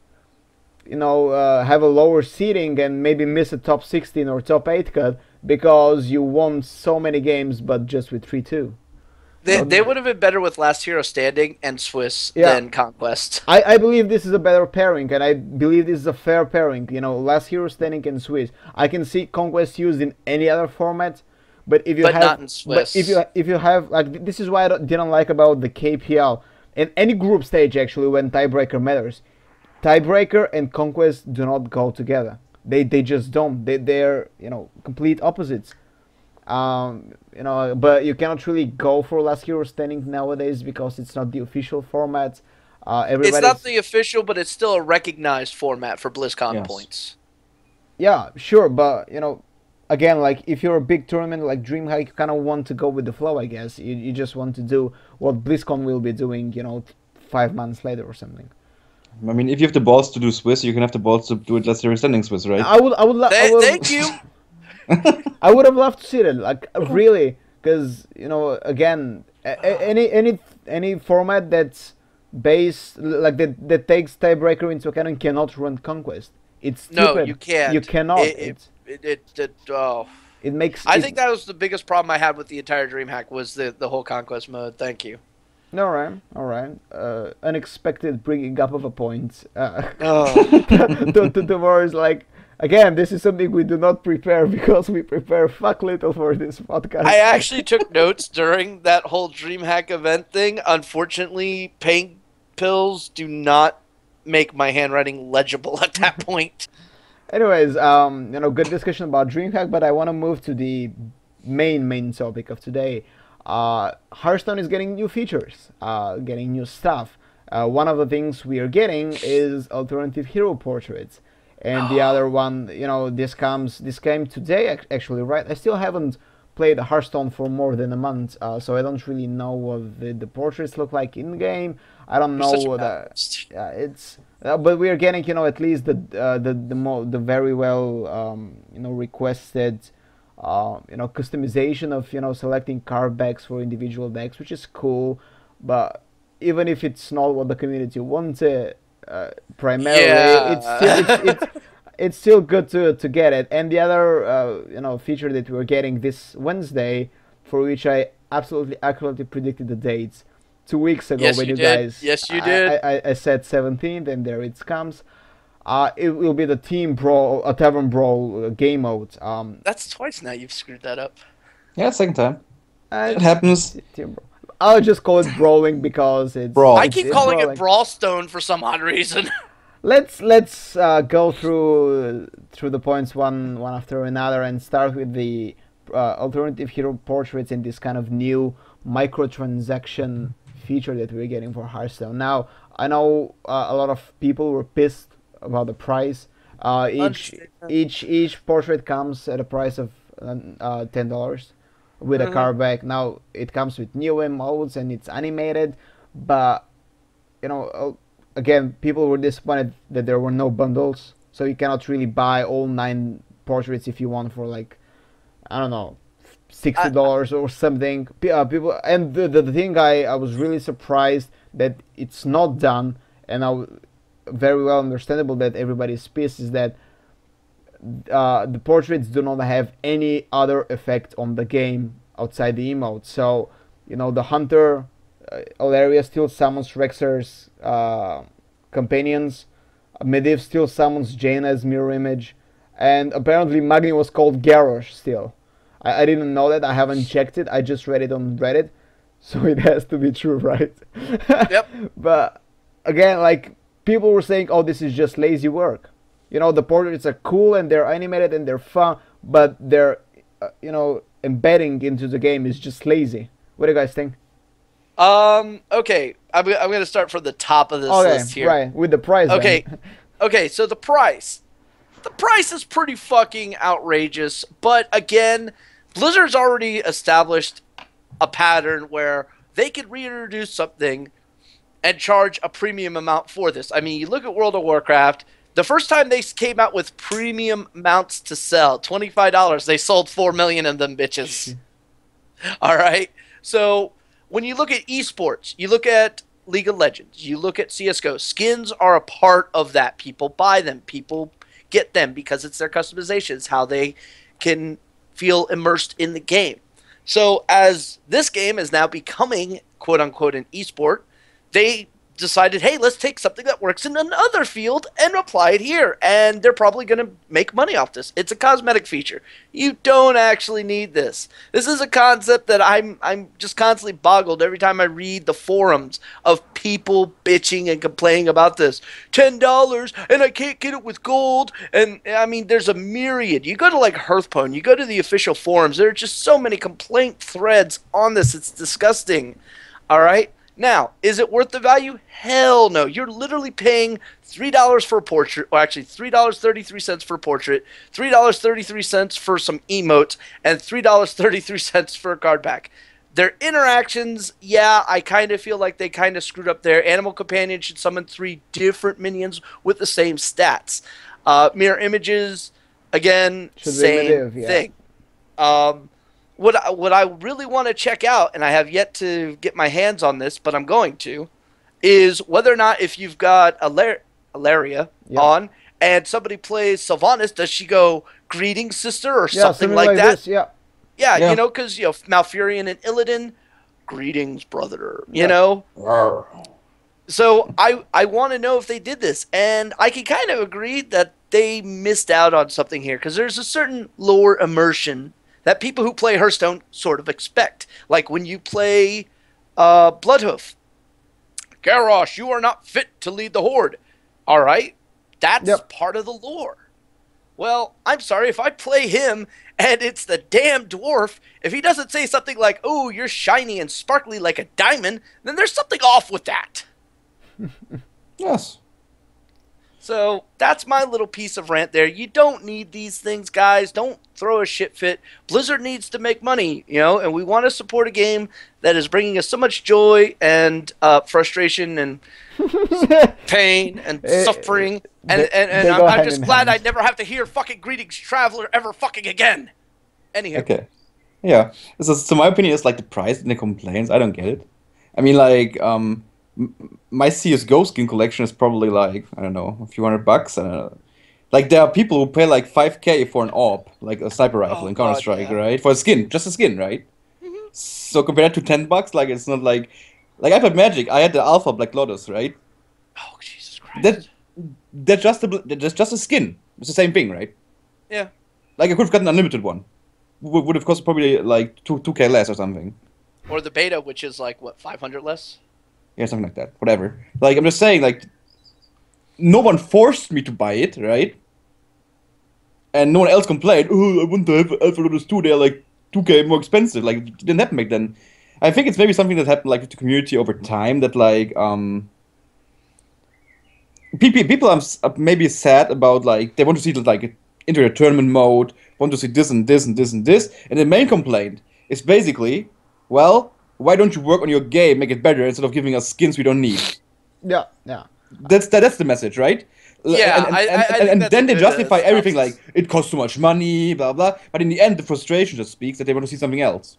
A: have a lower seeding and maybe miss a top 16 or top 8 cut because you won so many games, but just with 3-2.
B: They would have been better with Last Hero Standing and Swiss
A: Yeah.
B: than Conquest.
A: I believe this is a better pairing, and I believe this is a fair pairing. Last Hero Standing and Swiss. I can see Conquest used in any other format, but if you
B: But
A: have,
B: not in Swiss.
A: But if you have, like, this is why I didn't like about the KPL and any group stage actually, when tiebreaker matters. Tiebreaker and Conquest do not go together. They just don't. They're complete opposites. But you cannot really go for Last Hero Standing nowadays because it's not the official format.
B: It's not the official, but it's still a recognized format for BlizzCon
C: Yes.
B: points.
A: Yeah, sure, but again, like, if you're a big tournament like DreamHack, you kind of want to go with the flow, I guess. You just want to do what BlizzCon will be doing, 5 months later or something.
C: I mean, if you have the balls to do Swiss, you can have the balls to do it Last Hero Standing Swiss, right?
A: I would
B: Thank you.
A: I would have loved to see that, like, really, because again, any format that's based, like, that takes tiebreaker into account and cannot run Conquest. It's stupid.
B: No, you can't.
A: You cannot. It makes.
B: I think that was the biggest problem I had with the entire DreamHack was the whole Conquest mode. Thank you.
A: All right. Unexpected bringing up of a point.
B: Oh.
A: Towards, like, again, this is something we do not prepare because we prepare fuck little for this podcast.
B: I actually took notes during that whole DreamHack event thing. Unfortunately, pain pills do not make my handwriting legible at that point.
A: Anyways, good discussion about DreamHack, but I want to move to the main topic of today. Hearthstone is getting new features, getting new stuff. One of the things we are getting is alternative hero portraits, and the other one, this came today actually, right? I still haven't played Hearthstone for more than a month, so I don't really know what the portraits look like in game. I don't know what it's. But we are getting, at least the very well, requested, customization of, selecting card backs for individual decks, which is cool. But even if it's not what the community wanted, primarily, it's still good to get it. And the other, feature that we're getting this Wednesday, for which I absolutely accurately predicted the dates 2 weeks ago,
B: yes,
A: when
B: you
A: did.
B: Guys, yes, you did.
A: I said 17th, and there it comes. It will be the Team Brawl, a Tavern Brawl game mode.
B: That's twice now you've screwed that up.
C: Yeah, second time. It happens.
A: I'll just call it brawling because it's
C: Brawl.
B: I keep calling it Brawlstone for some odd reason.
A: Let's go through the points one after another, and start with the alternative hero portraits and this kind of new microtransaction feature that we're getting for Hearthstone. Now, I know a lot of people were pissed about the price. Each portrait comes at a price of $10 with a card back. Now it comes with new emotes and it's animated, but again, people were disappointed that there were no bundles, so you cannot really buy all 9 portraits if you want for, like, I don't know, $60 or something. People, and the thing, I was really surprised that it's not done, and very well understandable that everybody's pissed, is that the portraits do not have any other effect on the game outside the emote. So, the hunter, Alaria still summons Rexer's companions, Medivh still summons Jaina's mirror image, and apparently Magni was called Garrosh still. I didn't know that, I haven't checked it, I just read it on Reddit, so it has to be true, right?
B: Yep.
A: But, again, like, people were saying, oh, this is just lazy work. The portraits are cool and they're animated and they're fun, but they're, embedding into the game is just lazy. What do you guys think?
B: Okay, I'm going to start from the top of this list here.
A: Right, with the price.
B: Okay, okay, so the price. The price is pretty fucking outrageous, but again, Blizzard's already established a pattern where they could reintroduce something and charge a premium amount for this. I mean, you look at World of Warcraft, the first time they came out with premium mounts to sell, $25, they sold 4 million of them bitches. All right? So when you look at esports, you look at League of Legends, you look at CSGO, skins are a part of that. People buy them. People get them because it's their customizations, how they can feel immersed in the game. So as this game is now becoming, quote-unquote, an esport, they decided, hey, let's take something that works in another field and apply it here. And they're probably going to make money off this. It's a cosmetic feature. You don't actually need this. This is a concept that I'm just constantly boggled every time I read the forums of people bitching and complaining about this. $10 and I can't get it with gold. And I mean, there's a myriad. You go to like Hearthstone, you go to the official forums, there are just so many complaint threads on this. It's disgusting. All right? Now, is it worth the value? Hell no. You're literally paying $3 for a portrait, or actually $3.33 for a portrait, $3.33 for some emotes, and $3.33 for a card back. Their interactions, yeah, I kind of feel like they kind of screwed up there. Animal Companion should summon 3 different minions with the same stats. Mirror images, again, same thing. What I really want to check out, and I have yet to get my hands on this, but I'm going to, is whether or not if you've got Alaria on and somebody plays Sylvanas, does she go greetings sister or something like that?
A: This,
B: yeah, because Malfurion and Illidan, greetings brother, you know. So I want to know if they did this, and I can kind of agree that they missed out on something here because there's a certain lore immersion that people who play Hearthstone sort of expect. Like when you play Bloodhoof. Garrosh, you are not fit to lead the Horde. All right? That's part of the lore. Well, I'm sorry, if I play him and it's the damn dwarf, if he doesn't say something like, "Oh, you're shiny and sparkly like a diamond," then there's something off with that.
C: Yes.
B: So that's my little piece of rant there. You don't need these things, guys. Don't throw a shit fit. Blizzard needs to make money, and we want to support a game that is bringing us so much joy and frustration and pain and suffering. And I'm just glad I never have to hear fucking "Greetings, Traveler" ever fucking again. Anyhow.
C: Okay. Yeah. So my opinion is like the price and the complaints. I don't get it. I mean, like, my CS:GO skin collection is probably like, I don't know, a few $100. Like, there are people who pay like 5K for an AWP, like a sniper rifle in Counter-Strike, right? For a skin, just a skin, right? Mm-hmm. So compared to $10, like, it's not like I played Magic. I had the Alpha Black Lotus, right?
B: Oh, Jesus Christ.
C: That's just a skin. It's the same thing, right?
B: Yeah.
C: Like, I could have gotten an unlimited one. Would have cost probably like 2K less or something.
B: Or the beta, which is like, what, 500 less?
C: Yeah, something like that. Whatever. Like, I'm just saying, like, no one forced me to buy it, right? And no one else complained, "Oh, I want to have Alpha Lotus 2, they're like 2K more expensive." Like, it didn't happen back then. I think it's maybe something that happened, like, with the community over time, that, like, people are maybe sad about, like, they want to see, like, into a tournament mode, want to see this and this and this and this, and the main complaint is basically, well, why don't you work on your game, make it better, instead of giving us skins we don't need?
A: Yeah.
C: That's the message, right?
B: Yeah,
C: and then they justify everything like, it costs too much money, blah blah. But in the end, the frustration just speaks that they want to see something else.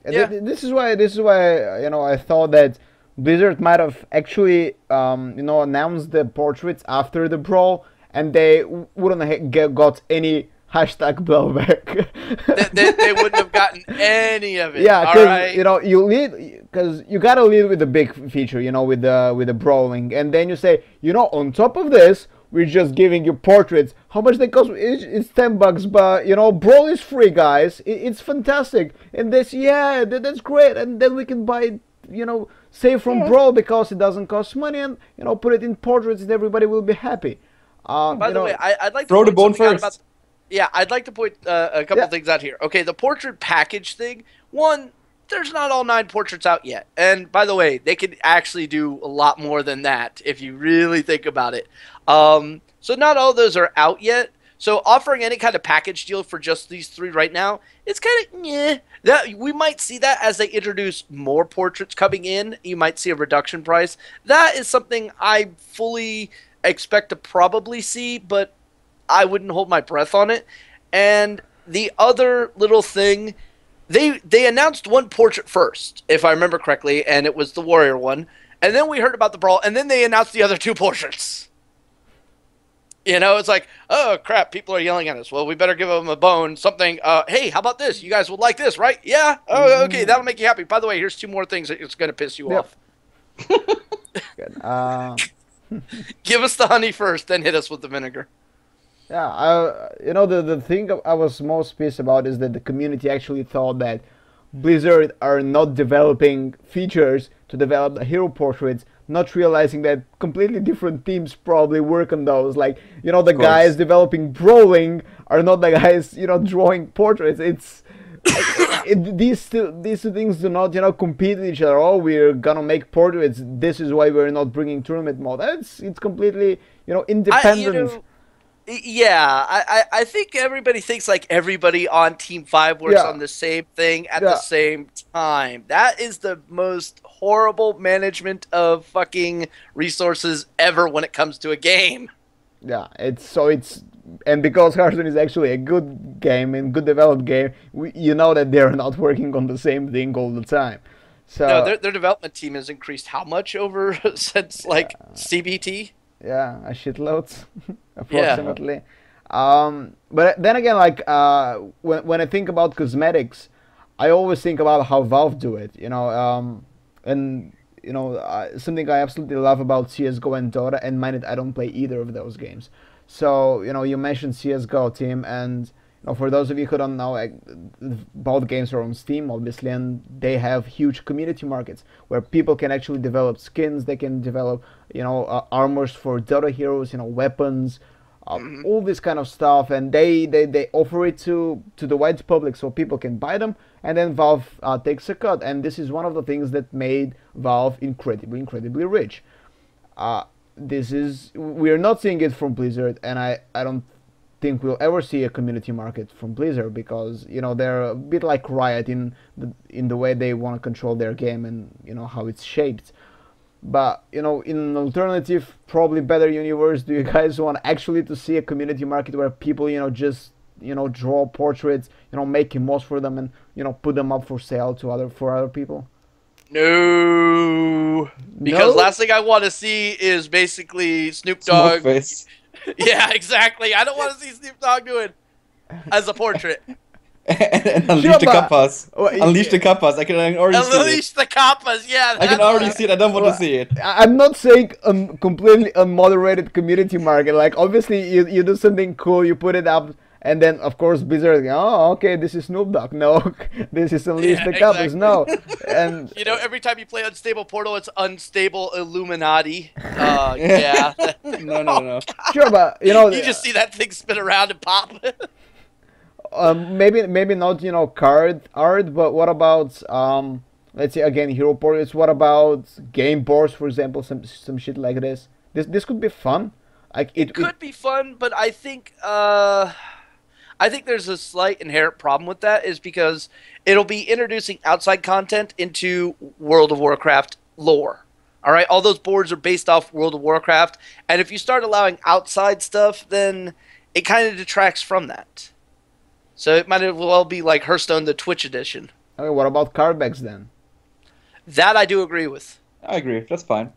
A: Yeah. This is why I thought that Blizzard might have actually announced the portraits after the brawl, and they wouldn't have got any hashtag blowback.
B: they wouldn't have gotten any of it.
A: Yeah, because you lead, because you gotta lead with the big feature, with the brawling, and then you say, on top of this, we're just giving you portraits. How much they cost? It's $10, but brawl is free, guys. It's fantastic, and that's great, and then we can buy, save from brawl because it doesn't cost money, and put it in portraits, and everybody will be happy.
B: By the way, I'd like to
C: throw the bone first.
B: Yeah, I'd like to point a couple things out here. Okay, the portrait package thing. One, there's not all 9 portraits out yet. And by the way, they could actually do a lot more than that if you really think about it. So not all those are out yet. So offering any kind of package deal for just these 3 right now, it's kind of that we might see that as they introduce more portraits coming in. You might see a reduction price. That is something I fully expect to probably see, but I wouldn't hold my breath on it. And the other little thing, they announced one portrait first, if I remember correctly, and it was the warrior one. And then we heard about the brawl, and then they announced the other 2 portraits. It's like, oh crap, people are yelling at us. Well, we better give them a bone, something. Hey, how about this? You guys would like this, right? Yeah. Oh, okay, that'll make you happy. By the way, here's 2 more things that it's gonna piss you off.
A: Good.
B: Give us the honey first, then hit us with the vinegar.
A: Yeah, the thing I was most pissed about is that the community actually thought that Blizzard are not developing features to develop the hero portraits, not realizing that completely different teams probably work on those. Like, the guys developing brawling are not the guys, drawing portraits. It's these two things do not, compete with each other. Oh, we're gonna make portraits. This is why we're not bringing tournament mode. It's completely, independent.
B: I think everybody thinks like everybody on Team 5 works on the same thing at the same time. That is the most horrible management of fucking resources ever when it comes to a game.
A: Yeah, and because Hearthstone is actually a good game and good developed game, that they're not working on the same thing all the time. So
B: no, their development team has increased how much over since like CBT?
A: Yeah, a shitloads, approximately. Yeah. But then again, like when I think about cosmetics, I always think about how Valve do it. And something I absolutely love about CS:GO and Dota. And mind it, I don't play either of those games. So you mentioned CS:GO, Team, and for those of you who don't know, both games are on Steam, obviously, and they have huge community markets where people can actually develop skins. They can develop, armors for Dota heroes, weapons, all this kind of stuff, and they offer it to the wide public so people can buy them, and then Valve takes a cut, and this is one of the things that made Valve incredibly rich. We're not seeing it from Blizzard, and I don't think we'll ever see a community market from Blizzard, because they're a bit like Riot in the way they want to control their game and how it's shaped. But in an alternative, probably better universe, do you guys want actually to see a community market where people just draw portraits, make emotes for them, and put them up for sale for other people?
B: No, because last thing I want to see is basically Snoop Dogg.
C: Face.
B: Yeah, exactly. I don't want to see Snoop Dogg doing as a portrait.
C: and unleash the kappas. Unleash the kappas. I can already see it.
B: Unleash the kappas, yeah.
C: I can already see it. I don't want to see it.
A: I'm not saying completely unmoderated community market. Like, obviously, you do something cool, you put it up, and then, of course, Blizzard, okay, this is Snoop Dogg. No, this is Unleash the Kappas. No. And
B: every time you play Unstable Portal, it's Unstable Illuminati. Yeah.
C: No.
A: Sure, but,
B: you just see that thing spin around and pop.
A: Maybe not card art, but what about let's say again hero portraits? What about game boards, for example? Some shit like this. This could be fun. Like it
B: could be fun, but I think there's a slight inherent problem with that, is because it'll be introducing outside content into World of Warcraft lore. All right, all those boards are based off World of Warcraft, and if you start allowing outside stuff, then it kind of detracts from that. So it might as well be like Hearthstone, the Twitch edition.
A: Okay, what about card backs then?
B: That I do agree with.
C: I agree. That's fine.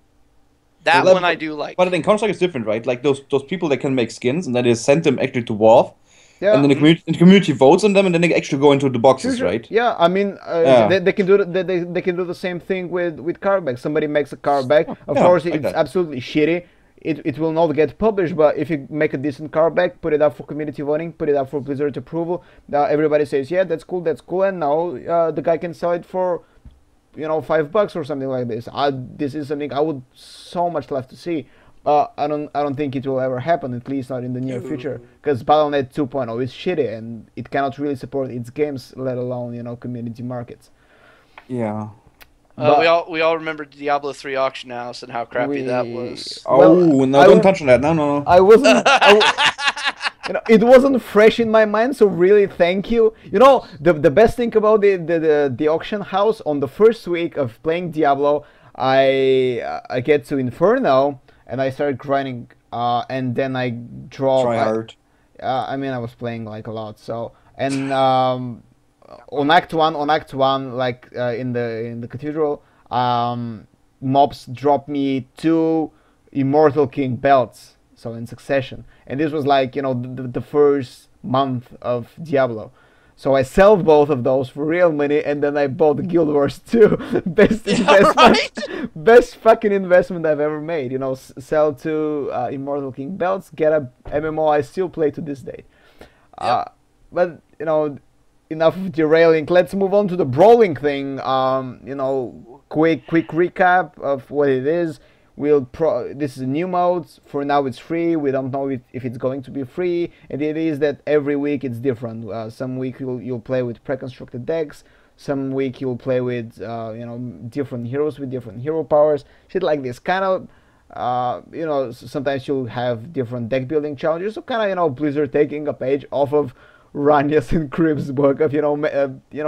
B: That one I do like.
C: But in Counter-Strike it's different, right? Like those people that can make skins, and then they send them actually to WoW.
A: Yeah.
C: And then the community votes on them, and then they actually go into the boxes,
A: sure.
C: right?
A: Yeah, I mean, they can do they can do the same thing with card backs. Somebody makes a card back. Of course, it's absolutely shitty. It will not get published, but if you make a decent card back, put it up for community voting, put it up for Blizzard approval, everybody says, yeah, that's cool, and now the guy can sell it for, $5 or something like this. This is something I would so much love to see. I don't think it will ever happen, at least not in the near future, because Battle.net 2.0 is shitty and it cannot really support its games, let alone community markets.
C: Yeah.
B: We all remember Diablo 3 Auction House and how crappy that was.
C: Oh, no, don't touch on that. No.
A: I wasn't... it wasn't fresh in my mind, so really thank you. The best thing about the auction house, on the first week of playing Diablo, I get to Inferno, and I started grinding, and then I draw...
C: Try hard.
A: I was playing like a lot, so... And... on Act 1, like in the cathedral, mobs dropped me 2 Immortal King belts, so in succession. And this was like the first month of Diablo. So I sold both of those for real money, and then I bought Guild Wars 2. Best investment, right? Best fucking investment I've ever made. Sell 2 Immortal King belts, get a MMO I still play to this day. Yep. But enough of derailing. Let's move on to the brawling thing. Quick recap of what it is. This is a new mode. For now, it's free. We don't know if it's going to be free. And it is that every week it's different. Some week you'll play with pre-constructed decks. Some week you'll play with different heroes with different hero powers. Shit like this. Kind of, sometimes you'll have different deck building challenges. So kind of, Blizzard taking a page off of Ranya's and Crib's book of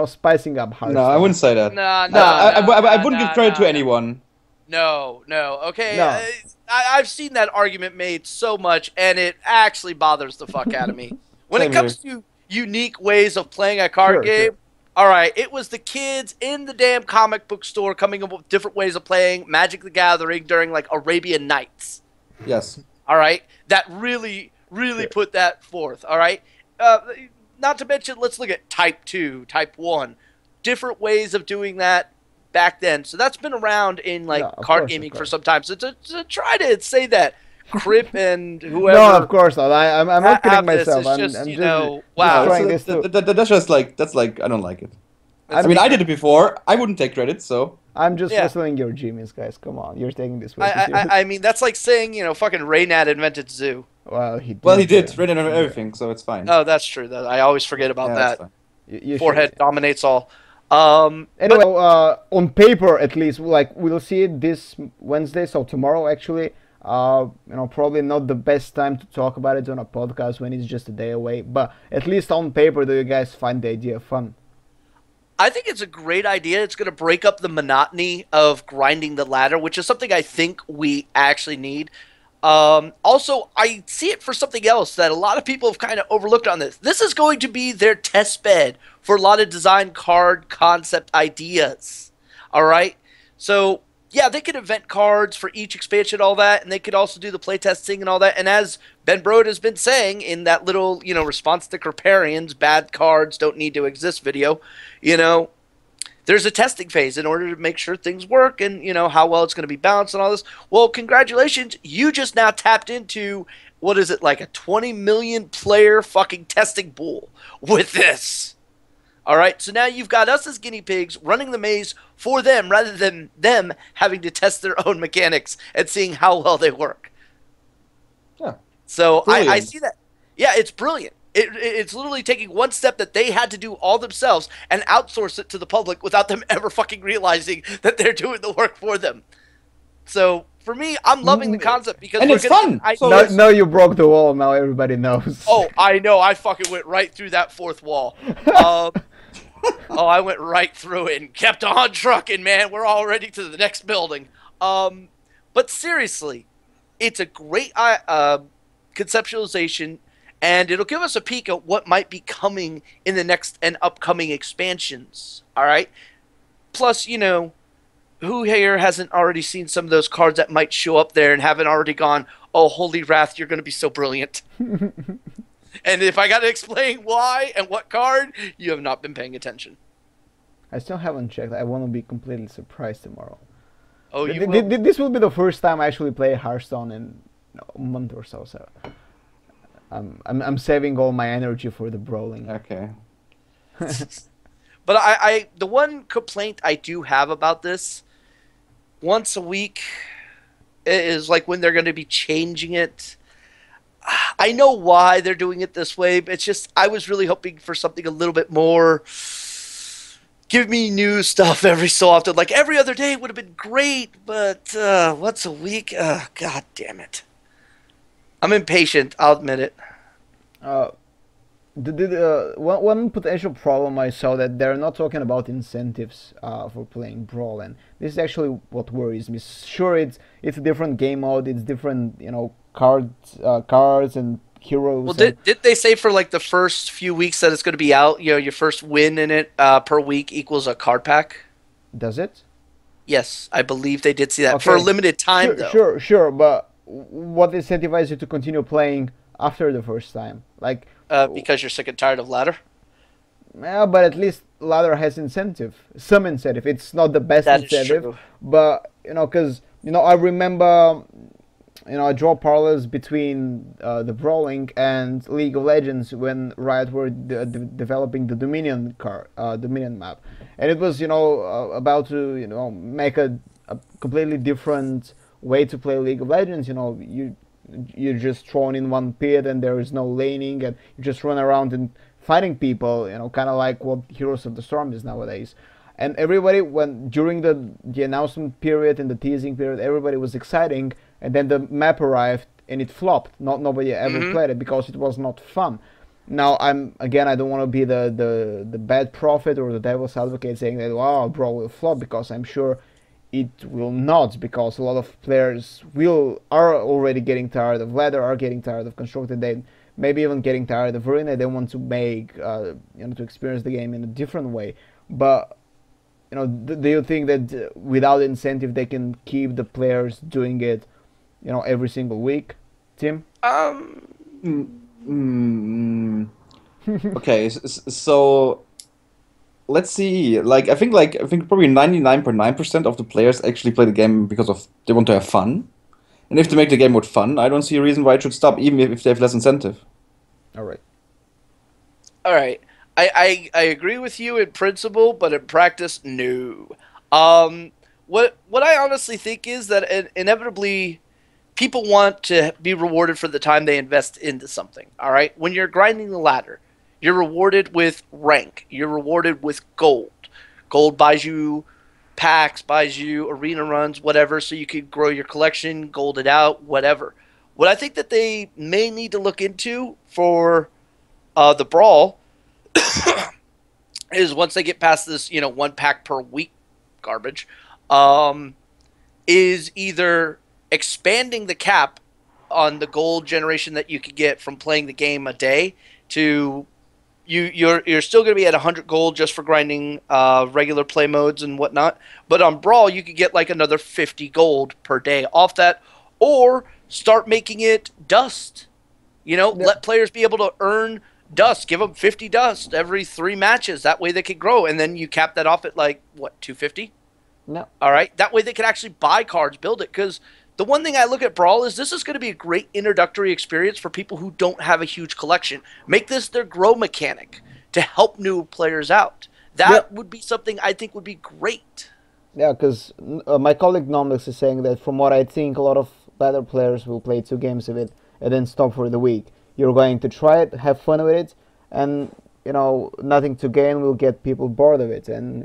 A: spicing up Hearthstone.
C: No, I wouldn't say that. I wouldn't give credit to anyone.
B: No. Okay.
A: No.
B: I've seen that argument made so much, and it actually bothers the fuck out of me. When it comes to unique ways of playing a card game, sure. All right, it was the kids in the damn comic book store coming up with different ways of playing Magic the Gathering during like Arabian Nights.
C: Yes.
B: All right, that really put that forth. All right. Not to mention, let's look at Type 2, Type 1. Different ways of doing that back then. So that's been around in card gaming for some time. So to try to say that Crip and whoever...
A: No, of course not. I'm not kidding myself.
B: I'm just, wow.
C: That's like, I don't like it. I mean, I did it before. I wouldn't take credit, so.
A: I'm just whistling your genius, guys. Come on, you're taking this way too serious.
B: I mean, that's like saying, fucking Raynad invented Zoo.
A: Well, he did.
C: Well, he did. Read everything, so it's fine.
B: Oh, that's true. I always forget about that.
C: That's
A: You
B: Forehead dominates all.
A: Anyway, on paper at least, like we'll see it this Wednesday, so tomorrow actually. Probably not the best time to talk about it on a podcast when it's just a day away. But at least on paper, do you guys find the idea fun?
B: I think it's a great idea. It's going to break up the monotony of grinding the ladder, which is something I think we actually need. Also, I see it for something else that a lot of people have kind of overlooked on this. This is going to be their test bed for a lot of design card concept ideas. All right? So, yeah, they could invent cards for each expansion, all that, and they could also do the playtesting and all that. And as Ben Brode has been saying in that little, response to Kriparian's bad cards don't need to exist video, there's a testing phase in order to make sure things work and, how well it's going to be balanced and all this. Well, congratulations. You just now tapped into, what is it, like a 20 million player fucking testing pool with this. All right, so now you've got us as guinea pigs running the maze for them rather than them having to test their own mechanics and seeing how well they work.
C: Yeah.
B: So I see that. Yeah, it's brilliant. It's literally taking one step that they had to do all themselves and outsource it to the public without them ever fucking realizing that they're doing the work for them. So for me, I'm loving the concept because
C: it's fun.
A: No, you broke the wall. Now everybody knows.
B: Oh, I know. I fucking went right through that fourth wall. I went right through it and kept on trucking, man. We're already to the next building. But seriously, it's a great conceptualization, and it'll give us a peek at what might be coming in the next and upcoming expansions. All right? Plus, who here hasn't already seen some of those cards that might show up there and haven't already gone, oh, Holy Wrath, you're going to be so brilliant. And if I got to explain why and what card, you have not been paying attention.
A: I still haven't checked. I want to be completely surprised tomorrow.
B: Oh, you will?
A: This will be the first time I actually play Hearthstone in a month or so. So I'm saving all my energy for the brawling.
C: Okay.
B: But I the one complaint I do have about this, once a week, is like when they're going to be changing it. I know why they're doing it this way, but it's just I was really hoping for something a little bit more. Give me new stuff every so often. Like every other day would have been great, but once a week, god damn it. I'm impatient. I'll admit it.
A: One potential problem I saw that they're not talking about incentives for playing Brawl, and this is actually what worries me. Sure, it's a different game mode, it's different, cards and heroes.
B: Well, did they say for like the first few weeks that it's going to be out, your first win in it per week equals a card pack?
A: Does it?
B: Yes, I believe they did see that for a limited time, though.
A: Sure, but what incentivizes you to continue playing after the first time? Like
B: because you're sick and tired of ladder?
A: Yeah, but at least ladder has some incentive. It's not the best incentive, but because I remember, I draw parallels between the Brawling and League of Legends when Riot were developing the Dominion Dominion map, and it was about to make a completely different way to play League of Legends. You're just thrown in one pit and there is no laning, and you just run around and fighting people, kind of like what Heroes of the Storm is nowadays. And everybody, during the announcement period and the teasing period, everybody was exciting, and then the map arrived and it flopped. Nobody ever played it because it was not fun. Now I don't want to be the bad prophet or the devil's advocate saying that Brawl will flop, because I'm sure it will not, because a lot of players are already getting tired of ladder, are getting tired of constructed, they maybe even getting tired of arena. They want to make to experience the game in a different way. But do you think that without incentive they can keep the players doing it every single week, Tim?
C: Okay, so let's see. I think probably 99.9% of the players actually play the game because they want to have fun. And if they make the game with fun, I don't see a reason why it should stop, even if they have less incentive.
A: All right.
B: I agree with you in principle, but in practice, no. Um, what I honestly think is that inevitably people want to be rewarded for the time they invest into something. All right, when you're grinding the ladder, you're rewarded with rank. You're rewarded with gold. Gold buys you packs, buys you arena runs, whatever, so you could grow your collection, gold it out, whatever. What I think that they may need to look into for the brawl is once they get past this, one pack per week garbage, um, is either expanding the cap on the gold generation that you could get from playing the game a day to you're still going to be at 100 gold just for grinding regular play modes and whatnot. But on Brawl, you could get like another 50 gold per day off that, or start making it dust. Let players be able to earn dust. Give them 50 dust every 3 matches. That way they can grow, and then you cap that off at like what, 250?
A: No.
B: All right. That way they can actually buy cards, build it. Because the one thing I look at Brawl is this is going to be a great introductory experience for people who don't have a huge collection. Make this their grow mechanic to help new players out. That would be something I think would be great.
A: Yeah, because my colleague Nomix is saying that from what I think, a lot of ladder players will play 2 games of it and then stop for the week. You're going to try it, have fun with it, and nothing to gain will get people bored of it. And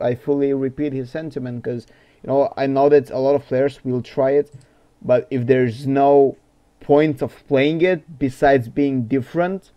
A: I fully repeat his sentiment, because I know that a lot of players will try it, but if there's no point of playing it besides being different,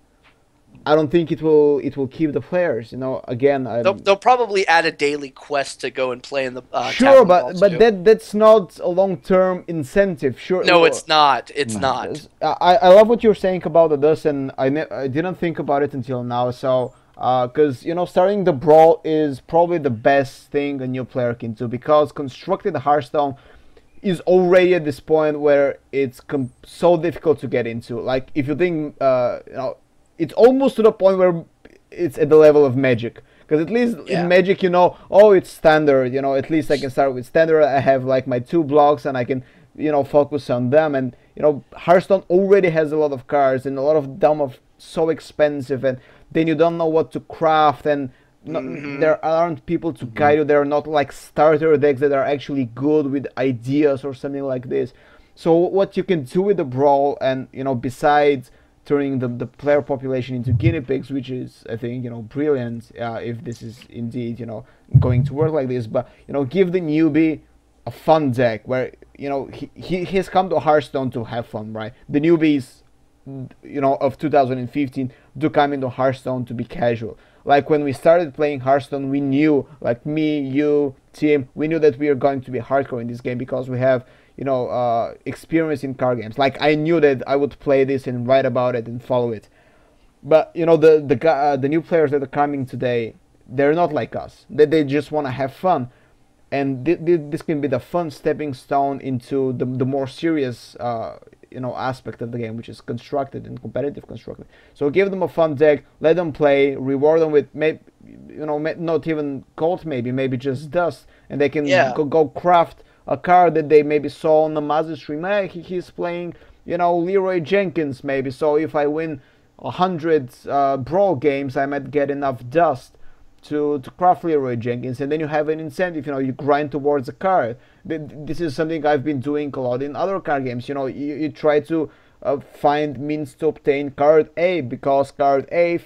A: I don't think it will keep the players. Again,
B: they'll probably add a daily quest to go and play in the
A: sure, but that's not a long-term incentive. Sure,
B: no, it's not. It's not.
A: I love what you're saying about the dust, and I didn't think about it until now. So, because starting the brawl is probably the best thing a new player can do, because constructed Hearthstone is already at this point where it's so difficult to get into. Like, if you think, it's almost to the point where it's at the level of Magic. Because at least in Magic, it's standard. At least I can start with standard. I have like my 2 blocks, and I can, focus on them. And Hearthstone already has a lot of cards, and a lot of them are so expensive, and then you don't know what to craft, and there aren't people to guide you. There are not like starter decks that are actually good with ideas or something like this. So what you can do with the brawl, and besides turning the player population into guinea pigs, which is, I think, brilliant, if this is indeed, going to work like this. But, give the newbie a fun deck where, he's come to Hearthstone to have fun, right? The newbies, of 2015 do come into Hearthstone to be casual. Like, when we started playing Hearthstone, we knew, like me, you, Tim, we knew that we are going to be hardcore in this game, because we have experience in card games. Like, I knew that I would play this and write about it and follow it. But the new players that are coming today, they're not like us. They just want to have fun, and this can be the fun stepping stone into the more serious aspect of the game, which is constructed and competitive constructed. So give them a fun deck, let them play, reward them with not even gold, maybe just dust, and they can go craft a card that they maybe saw on the Mazu stream. He's playing, Leroy Jenkins, maybe. So if I win 100 brawl games, I might get enough dust to craft Leroy Jenkins, and then you have an incentive. You grind towards a card. This is something I've been doing a lot in other card games. You try to find means to obtain card A, because card A,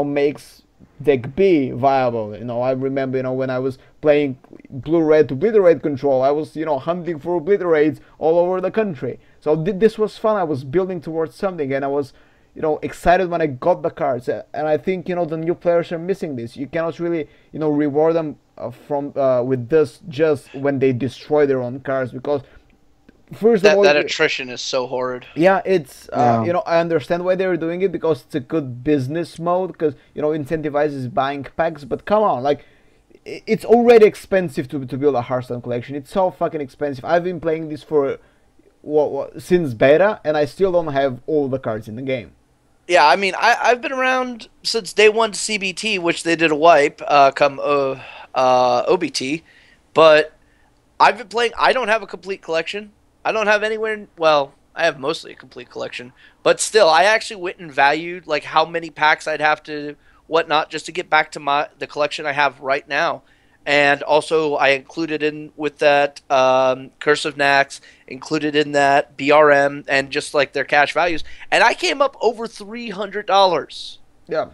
A: makes deck B viable. I remember, when I was playing blue-red obliterate control, I was, hunting for obliterates all over the country. So this was fun. I was building towards something, and I was, excited when I got the cards. And I think, the new players are missing this. You cannot really, reward them with this just when they destroy their own cards, because first of all,
B: that attrition is so horrid.
A: Yeah, it's I understand why they're doing it, because it's a good business mode, because incentivizes buying packs. But come on, like, it's already expensive to build a Hearthstone collection. It's so fucking expensive. I've been playing this for since beta, and I still don't have all the cards in the game.
B: Yeah, I mean, I've been around since day 1 to CBT, which they did a wipe come OBT, but I've been playing. I don't have a complete collection. I don't have anywhere. Well, I have mostly a complete collection, but still, I actually went and valued like how many packs I'd have to whatnot, just to get back to the collection I have right now. And also, I included in with that Curse of Nax, included in that BRM, and just like their cash values. And I came up over $300.
A: Yeah.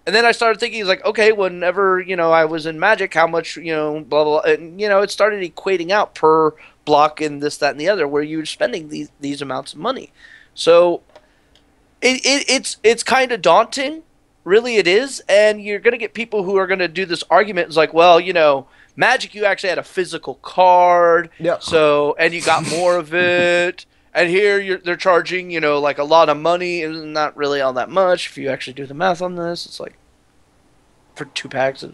B: And then I started thinking, like, okay, whenever, I was in Magic, how much, blah, blah, and, it started equating out per block and this, that, and the other, where you're spending these amounts of money. So it's kind of daunting. Really, it is. And you're going to get people who are going to do this argument. It's like, well, Magic, you actually had a physical card.
A: Yeah.
B: So, and you got more of it. And here they're charging, like a lot of money, and not really all that much. If you actually do the math on this, it's like for 2 packs.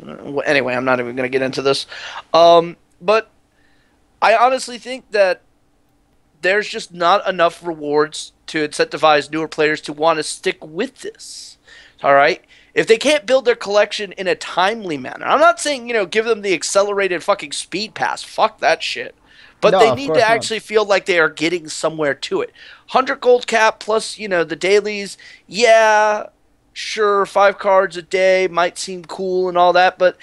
B: Anyway, I'm not even going to get into this. But I honestly think that there's just not enough rewards to incentivize newer players to want to stick with this. All right? If they can't build their collection in a timely manner, I'm not saying, give them the accelerated fucking speed pass. Fuck that shit. But
A: No,
B: they
A: of
B: need
A: course
B: to
A: not.
B: actually feel like they are getting somewhere to it. 100 gold cap plus, the dailies. Yeah, sure, 5 cards a day might seem cool and all that. But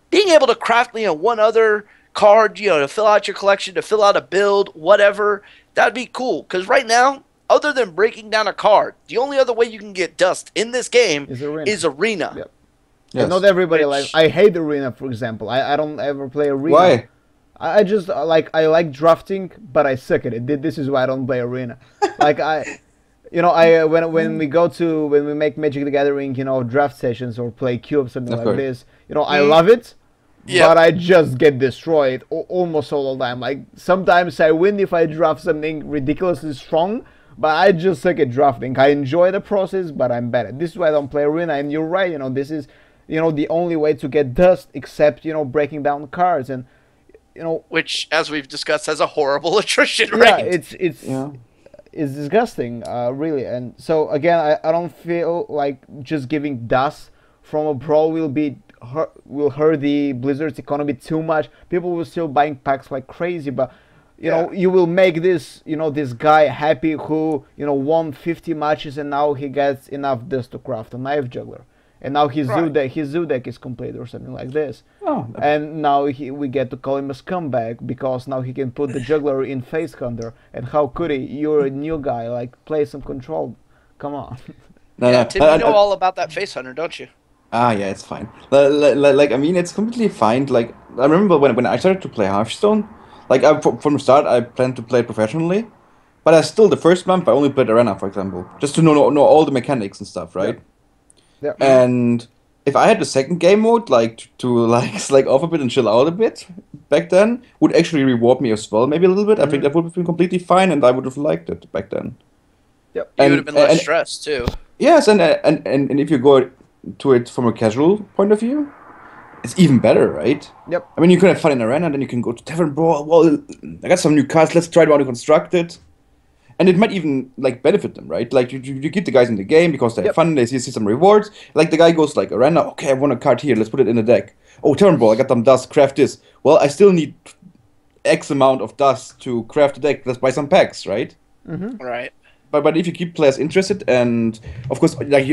B: being able to craft, one other card, to fill out your collection, to fill out a build, whatever, that'd be cool. Because right now, other than breaking down a card, the only other way you can get dust in this game is Arena.
A: Yep.
C: Yes.
A: And not everybody I hate Arena, for example. I don't ever play Arena.
C: Why?
A: I just I like drafting, but I suck at it. This is why I don't play Arena. When we make Magic the Gathering, draft sessions or play cube, something
C: Of
A: like
C: course.
A: this. I love it,
B: Yep.
A: but I just get destroyed almost all the time. Like sometimes I win if I draft something ridiculously strong, but I just suck at drafting. I enjoy the process, but I'm bad at it. This is why I don't play Arena. And you're right. This is the only way to get dust, except breaking down cards and.
B: Which, as we've discussed, has a horrible attrition
A: Yeah,
B: rate.
A: it's disgusting, really. And so again, I don't feel like just giving dust from a brawl will hurt the Blizzard's economy too much. People will still buying packs like crazy, but you will make this this guy happy who won 50 matches and now he gets enough dust to craft a knife juggler. And now his zoo deck is complete or something like this.
C: Oh,
A: And now we get to call him a scumbag because now he can put the juggler in face hunter. And how could he? You're a new guy, like play some control. Come on.
C: no,
B: Tim, you know all about that face hunter, don't you?
C: Yeah, it's fine. Like, I mean, it's completely fine. Like, I remember when I started to play Hearthstone, like, from the start, I planned to play it professionally. But the first month, I only played Arena, for example. Just to know all the mechanics and stuff, right?
A: Yeah.
C: And if I had the second game mode, like, to slack off a bit and chill out a bit, back then, would actually reward me as well, maybe a little bit. I think that would have been completely fine, and I would have liked it back then.
A: Yep.
B: You would have been less stressed, too.
C: Yes, and if you go to it from a casual point of view, it's even better, right?
A: Yep.
C: I mean, you can have fun in Arena, and then you can go to Tavern Brawl. Well, I got some new cards. Let's try to how to construct it, and it might even benefit them, right? Like you get the guys in the game because they have fun. They see some rewards. Like the guy goes like Arena. Okay, I want a card here. Let's put it in the deck. Oh, Tavern Brawl. I got some dust. Craft this. Well, I still need X amount of dust to craft the deck. Let's buy some packs, right?
A: Mm-hmm.
B: Right.
C: But if you keep players interested, and of course, like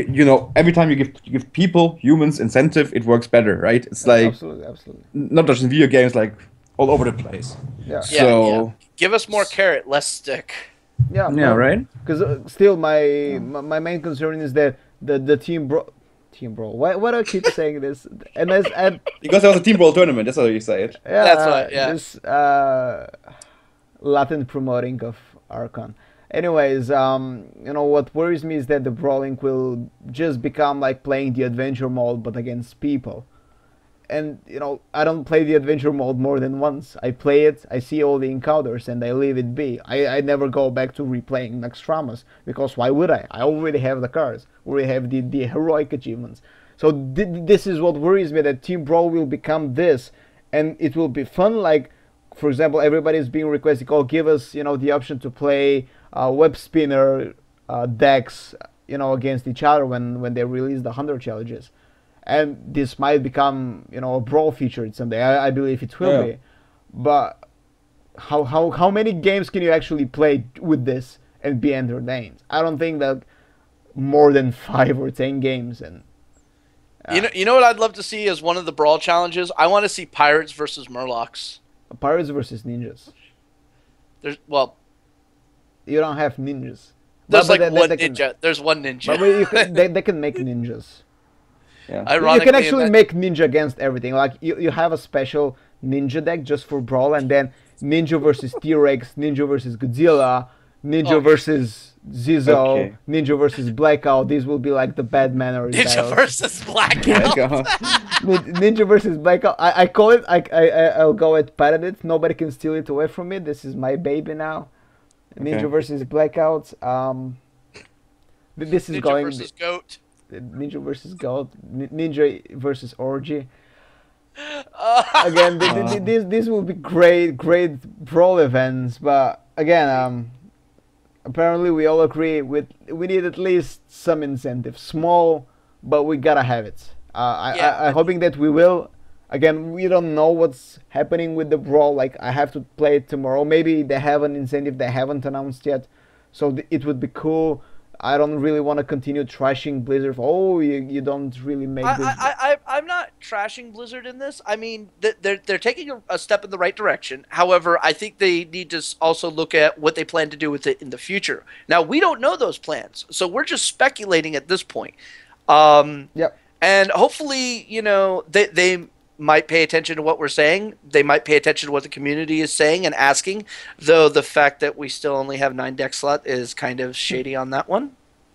C: every time you give people, humans, incentive, it works better, right? It's like
A: Absolutely.
C: not just in video games, like all over the place.
A: Yeah.
C: So
B: Give us more carrot, less stick.
A: Yeah.
C: right.
A: Because still, my main concern is that the team brawl. Why do I keep saying this? And
C: Because there was a team brawl tournament. That's how you say it.
A: yeah,
B: That's right, yeah.
A: This latent promoting of Archon. Anyways, what worries me is that the brawling will just become like playing the adventure mode, but against people. And I don't play the adventure mode more than once. I play it, I see all the encounters, and I leave it be. I never go back to replaying Naxxramas, because why would I? I already have the cards, already have the heroic achievements. So this is what worries me, that Team Brawl will become this, and it will be fun. Like, for example, everybody is being requested, give us the option to play web spinner decks against each other when they release the 100 challenges. And this might become, a brawl feature someday. I believe it will be. But how many games can you actually play with this and be entertained? I don't think that more than 5 or 10 games. And
B: You know what I'd love to see as one of the brawl challenges? I want to see pirates versus murlocs.
A: Pirates versus ninjas.
B: Well,
A: you don't have ninjas.
B: There's one ninja. There's one ninja.
A: But they can make ninjas.
C: Yeah.
A: You can actually make ninja against everything. Like you have a special ninja deck just for brawl, and then ninja versus T-Rex, ninja versus Godzilla, ninja versus Zizo, ninja versus Blackout. These will be like the bad manners.
B: Ninja versus Blackout.
A: Ninja versus Blackout. I call it. I'll go with patent. Nobody can steal it away from me. This is my baby now. Ninja versus Blackout. This is
B: Ninja
A: going.
B: Versus Goat.
A: Ninja versus Goat. Ninja versus Orgy. Again, these will be great brawl events. But again, apparently we all agree we need at least some incentive, small, but we gotta have it. I'm hoping that we will. Again, we don't know what's happening with the brawl. Like, I have to play it tomorrow. Maybe they have an incentive they haven't announced yet, so it would be cool. I don't really want to continue trashing Blizzard. Oh, you don't really make this.
B: I'm not trashing Blizzard in this. I mean, they're taking a step in the right direction. However, I think they need to also look at what they plan to do with it in the future. Now, we don't know those plans, so we're just speculating at this point.
A: Yep.
B: And hopefully, they might pay attention to what we're saying. They might pay attention to what the community is saying and asking, though the fact that we still only have 9 deck slot is kind of shady on that one.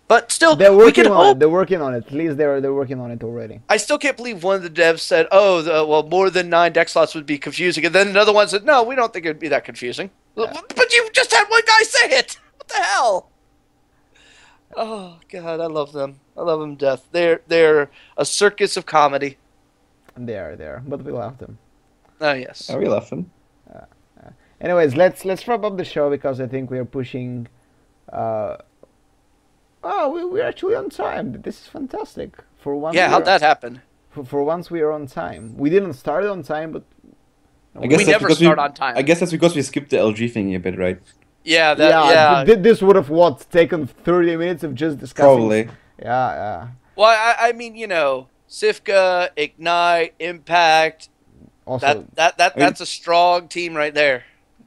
B: But still,
A: we can hope. They're working on it. At least they're working on it already.
B: I still can't believe one of the devs said, well, more than 9 deck slots would be confusing. And then another one said, no, we don't think it would be that confusing. But you just had one guy say it! What the hell? Oh, God, I love them. I love them to death. They're a circus of comedy.
A: They are, but we love them.
B: Oh, yes.
C: We love them.
A: Anyways, let's wrap up the show because I think we are pushing. We're actually on time. This is fantastic. For once.
B: Yeah, how'd that happen?
A: For once, we are on time. We didn't start on time, but
B: we never start on time.
C: I guess that's because we skipped the LG thingy a bit, right?
B: Yeah,
A: this would have taken 30 minutes of just discussing.
C: Probably.
A: Yeah.
B: Well, I mean, Sifka, Ignite, Impact.
A: Also,
B: that's a strong team right there.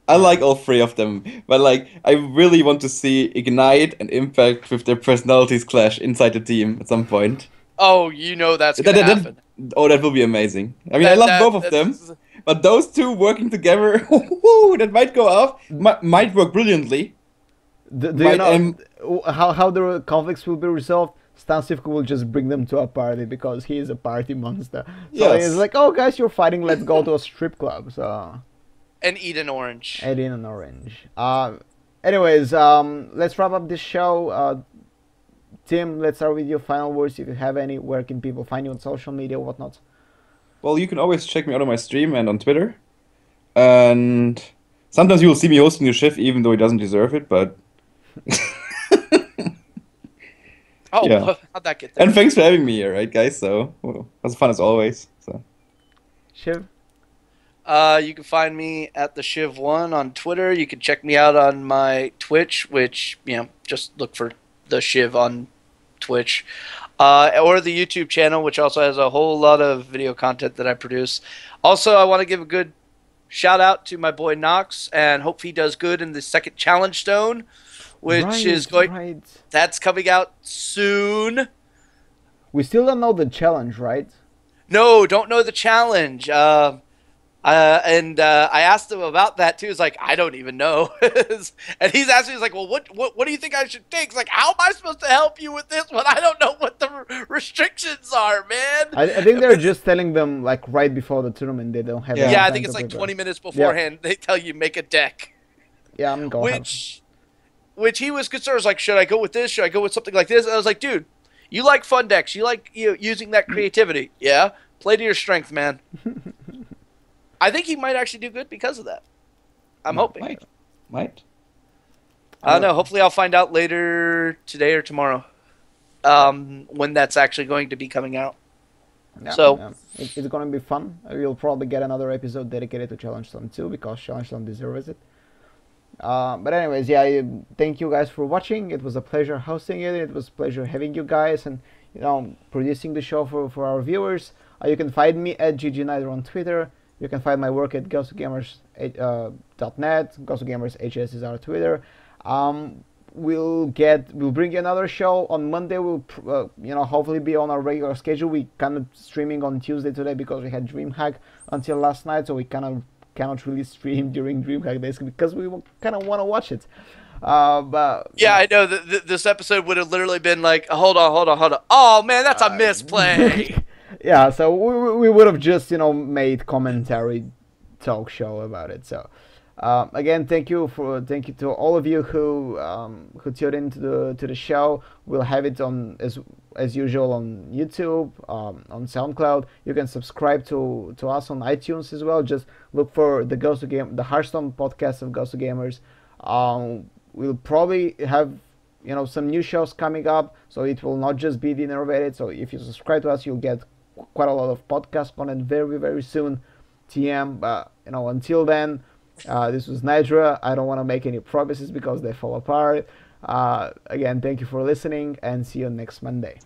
C: I like all 3 of them, but I really want to see Ignite and Impact with their personalities clash inside the team at some point.
B: Oh, that's gonna happen.
C: That will be amazing. I mean, I love both of them, but those 2 working together, that might go off. Might work brilliantly.
A: Do you know how the conflicts will be resolved? Stan Sifka will just bring them to a party because he is a party monster. So he's like, oh guys, you're fighting, let's go to a strip club. So
B: and eat an orange.
A: Anyways, let's wrap up this show. Tim, let's start with your final words if you have any. Where can people find you on social media, whatnot?
C: Well, you can always check me out on my stream and on Twitter. And sometimes you will see me hosting a Shiv even though he doesn't deserve it, but
B: how'd that get there?
C: And thanks for having me here, right, guys? So, it was fun as always. So,
A: Shiv?
B: You can find me at the Shiv1 on Twitter. You can check me out on my Twitch, which, just look for the Shiv on Twitch. Or the YouTube channel, which also has a whole lot of video content that I produce. Also, I want to give a good shout out to my boy Nox and hope he does good in the second challenge stone, which that's coming out soon.
A: We still don't know the challenge, right?
B: No, don't know the challenge. And I asked him about that too. He's like, I don't even know. And he's asking, he's like, well, what do you think I should take? It's like, how am I supposed to help you with this when I don't know what the restrictions are, man?
A: I think they're just telling them like right before the tournament. They don't have.
B: Yeah, I think it's like 20 minutes beforehand. Yeah. They tell you make a deck.
A: Yeah, I'm going.
B: Which he was concerned. Was like, should I go with this? Should I go with something like this? And I was like, dude, you like fun decks. You like using that creativity. Yeah, play to your strength, man. I think he might actually do good because of that. I'm hoping.
C: Might.
B: I don't know. Hopefully I'll find out later today or tomorrow when that's actually going to be coming out. Yeah,
A: it's going to be fun. We'll probably get another episode dedicated to Challenge Zone 2 because Challenge Zone deserves it. But anyways, thank you guys for watching. It was a pleasure hosting it. It was a pleasure having you guys. And producing the show for our viewers. You can find me at GGNider on Twitter. You can find my work at ghostgamers.net. GhostGamersHS is our Twitter. We'll bring you another show on Monday. We'll hopefully be on our regular schedule. We kind of streaming on Tuesday today because we had DreamHack until last night, so we kind of cannot really stream during DreamHack days because we kind of want to watch it. But
B: yeah, I know this episode would have literally been like, hold on. Oh man, that's a misplay.
A: Yeah, so we would have just made commentary talk show about it. So again, thank you to all of you who tuned into the show. We'll have it on as usual on YouTube, on SoundCloud. You can subscribe to us on iTunes as well. Just look for the Hearthstone podcast of Ghost Gamers. We'll probably have some new shows coming up, so it will not just be the Innervated. So if you subscribe to us, you'll get quite a lot of podcast content very, very soon. TM, but until then, this was Nidra. I don't want to make any promises because they fall apart. Again, thank you for listening, and see you next Monday.